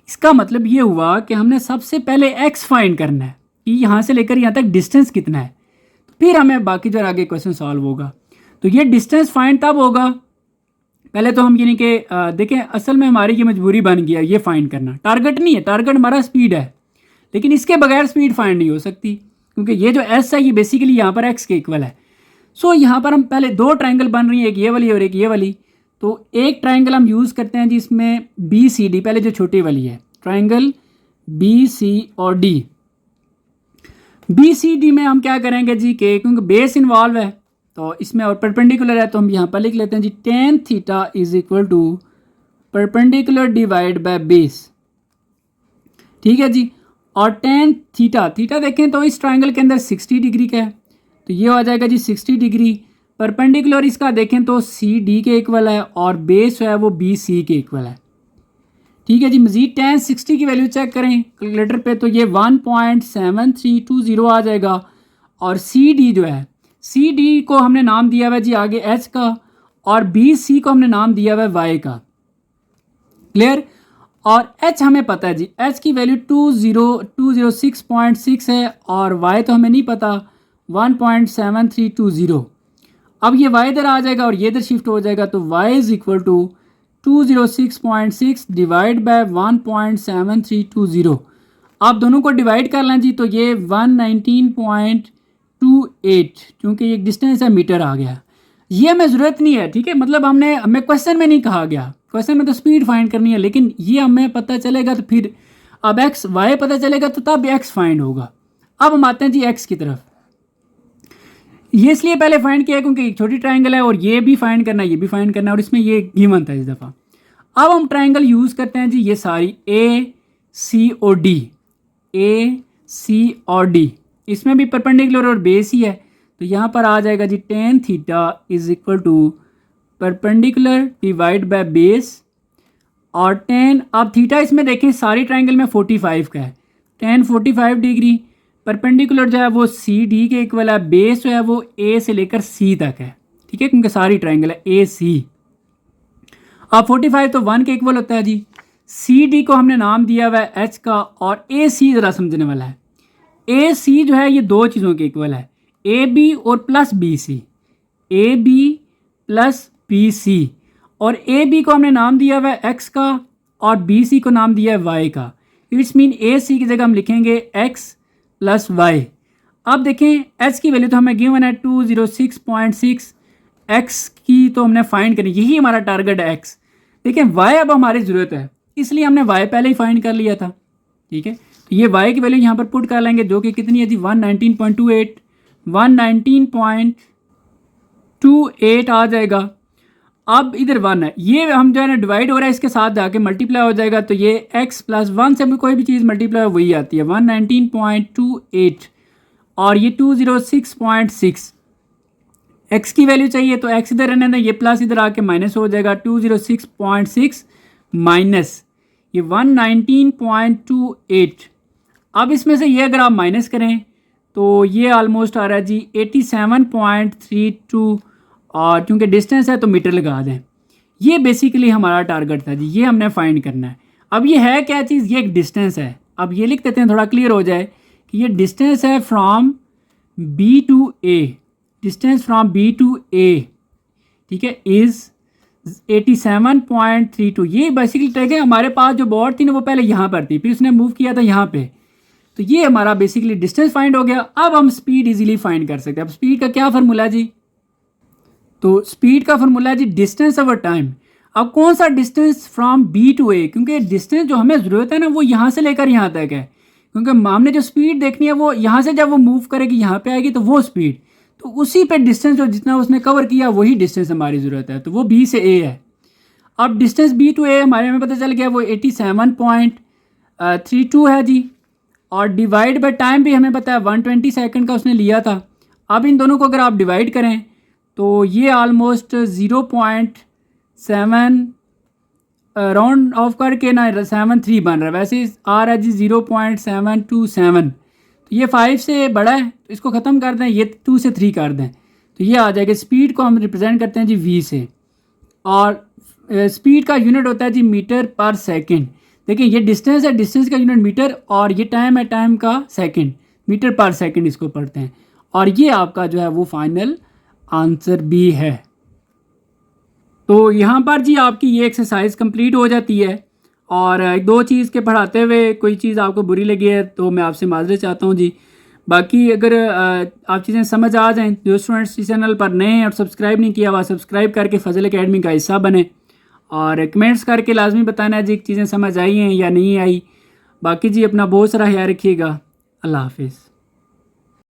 इसका मतलब ये हुआ कि हमने सबसे पहले एक्स फाइंड करना है कि यहाँ से लेकर यहाँ तक डिस्टेंस कितना है, तो फिर हमें बाकी जो आगे क्वेश्चन सॉल्व होगा। तो ये डिस्टेंस फाइंड तब होगा, पहले तो हम यानी कि देखें असल में हमारी ये मजबूरी बन गया ये फाइंड करना। टारगेट नहीं है, टारगेट हमारा स्पीड है, लेकिन इसके बगैर स्पीड फाइंड नहीं हो सकती, क्योंकि ये जो एस है ये बेसिकली यहाँ पर एक्स के इक्वल है। सो यहाँ पर हम पहले दो ट्रायंगल बन रही है, एक ये वाली और एक ये वाली। तो एक ट्रायंगल हम यूज़ करते हैं जिसमें बी सी डी, पहले जो छोटी वाली है ट्रायंगल बी सी और डी। बी सी डी में हम क्या करेंगे जी के, क्योंकि बेस इन्वॉल्व है तो इसमें और परपेंडिकुलर है तो हम यहाँ पर लिख लेते हैं जी tan theta is equal to perpendicular divide by base. ठीक है जी। और tan थीटा, थीटा देखें तो इस ट्रायंगल के अंदर 60 डिग्री का है तो ये हो जाएगा जी 60 डिग्री। परपेंडिकुलर इसका देखें तो सी डी के इक्वल है और बेस है वो बी सी के इक्वल है। ठीक है जी। मजीद tan 60 की वैल्यू चेक करें कैलकुलेटर पे तो ये 1.7320 आ जाएगा। और सी डी जो है, सी डी को हमने नाम दिया हुआ है जी आगे एच का, और बी सी को हमने नाम दिया हुआ है वाई का। क्लियर। और एच हमें पता है जी, एच की वैल्यू 206.6 है और वाई तो हमें नहीं पता 1.7320। अब ये वाई इधर आ जाएगा और ये इधर शिफ्ट हो जाएगा तो Y is equal to 206.6 divide by 1.7320। आप दोनों को डिवाइड कर लें जी तो ये 119.28, क्योंकि ये डिस्टेंस है मीटर आ गया। ये हमें ज़रूरत नहीं है, ठीक है, मतलब हमें क्वेश्चन में नहीं कहा गया, क्वेश्चन में तो स्पीड फाइंड करनी है, लेकिन ये हमें पता चलेगा तो फिर अब एक्स वाई पता चलेगा तो तब एक्स फाइंड होगा। अब हम आते हैं जी एक्स की तरफ। ये इसलिए पहले फाइंड किया क्योंकि एक छोटी ट्रायंगल है और ये भी फाइंड करना है, ये भी फाइंड करना है और इसमें ये गिवन था इस दफ़ा। अब हम ट्रायंगल यूज़ करते हैं जी ये सारी ए सी और डी, ए सी और डी, इसमें भी परपेंडिकुलर और बेस ही है तो यहाँ पर आ जाएगा जी tan theta is equal to perpendicular divide by base. और tan, अब थीटा इसमें देखें सारी ट्रायंगल में 45 का है, tan 45 डिग्री। परपेंडिकुलर जो है वो सी डी के इक्वल है, बेस जो है वो ए से लेकर सी तक है, ठीक है, क्योंकि सारी ट्रायंगल है ए सी। अब 45 तो 1 के इक्वल होता है जी। सी डी को हमने नाम दिया हुआ है एच का और ए सी ज़रा समझने वाला है। ए सी जो है ये दो चीज़ों के इक्वल है, ए बी और plus B C, A B plus B C. और ए बी को हमने नाम दिया हुआ है एक्स का और बी सी को नाम दिया है वाई का। इट्स मीन ए सी की जगह हम लिखेंगे एक्स प्लस वाई। अब देखें एच की वैल्यू तो हमें गिवन है 206.6, एक्स की तो हमने फाइंड करी, यही हमारा टारगेट है एक्स। देखें वाई अब हमारी ज़रूरत है इसलिए हमने वाई पहले ही फाइंड कर लिया था, ठीक है। तो ये वाई की वैल्यू यहाँ पर पुट कर लेंगे जो कि कितनी है जी 119.28, 119.28 आ जाएगा। अब इधर 1 है, ये हम जो है ना डिवाइड हो रहा है इसके साथ जाके मल्टीप्लाई हो जाएगा तो ये x प्लस 1 से भी कोई भी चीज़ मल्टीप्लाई वही आती है 119.28 और ये 206.6। x की वैल्यू चाहिए तो x इधर रहने दें, ये प्लस इधर आके माइनस हो जाएगा 206.6 माइनस ये 119.28। अब इसमें से ये अगर आप माइनस करें तो ये ऑलमोस्ट आ रहा है जी 87.32 और क्योंकि डिस्टेंस है तो मीटर लगा दें। ये बेसिकली हमारा टारगेट था जी, ये हमने फाइंड करना है। अब ये है क्या चीज़, ये एक डिस्टेंस है। अब ये लिख देते हैं थोड़ा क्लियर हो जाए कि ये डिस्टेंस है from B to A, distance from B to A, ठीक है, इज़ 87.32। ये बेसिकली ट्रैक है। हमारे पास जो बोर्ड थी ना वो पहले यहाँ पर थी, फिर उसने मूव किया था यहाँ पे, तो ये हमारा बेसिकली डिस्टेंस फाइंड हो गया। अब हम स्पीड इजीली फाइंड कर सकते हैं। अब स्पीड का क्या फार्मूला जी, तो स्पीड का फार्मूला है जी डिस्टेंस ओवर टाइम। अब कौन सा डिस्टेंस फ्रॉम बी टू ए, क्योंकि डिस्टेंस जो हमें ज़रूरत है ना वो यहाँ से लेकर यहाँ तक है, क्योंकि हमने जो स्पीड देखनी है वो यहाँ से जब वो मूव करेगी यहाँ पे आएगी तो वो स्पीड, तो उसी पे डिस्टेंस जो जितना उसने कवर किया वही डिस्टेंस हमारी ज़रूरत है, तो वो बी से ए है। अब डिस्टेंस बी टू ए हमारे में पता चल गया वो 87.32 है जी। और डिवाइड बाय टाइम भी हमें पता है 120 सेकंड का उसने लिया था। अब इन दोनों को अगर आप डिवाइड करें तो ये ऑलमोस्ट 0.7 राउंड ऑफ करके ना 73 बन रहा है, वैसे आ रहा है जी 0.727। तो ये 5 से बड़ा है तो इसको ख़त्म कर दें, ये 2 से 3 कर दें तो ये आ जाएगा। स्पीड को हम रिप्रेजेंट करते हैं जी v से, और स्पीड का यूनिट होता है जी मीटर पर सेकंड। देखिए ये डिस्टेंस है, डिस्टेंस का यूनिट मीटर, और ये टाइम है, टाइम का सेकंड, मीटर पर सेकंड इसको पढ़ते हैं। और ये आपका जो है वो फाइनल आंसर भी है। तो यहाँ पर जी आपकी ये एक्सरसाइज कंप्लीट हो जाती है। और दो चीज़ के पढ़ाते हुए कोई चीज़ आपको बुरी लगी है तो मैं आपसे माजरत चाहता हूँ जी। बाकी अगर आप चीज़ें समझ आ जाएं, जो स्टूडेंट्स इस चैनल पर नए हैं और सब्सक्राइब नहीं किया हुआ, सब्सक्राइब करके फजल एकेडमी का हिस्सा बने और कमेंट्स करके लाजमी बताना जी चीज़ें समझ आई हैं या नहीं आई। बाकी जी अपना बहुत सारा ख्याल रखिएगा। अल्लाह हाफिज़।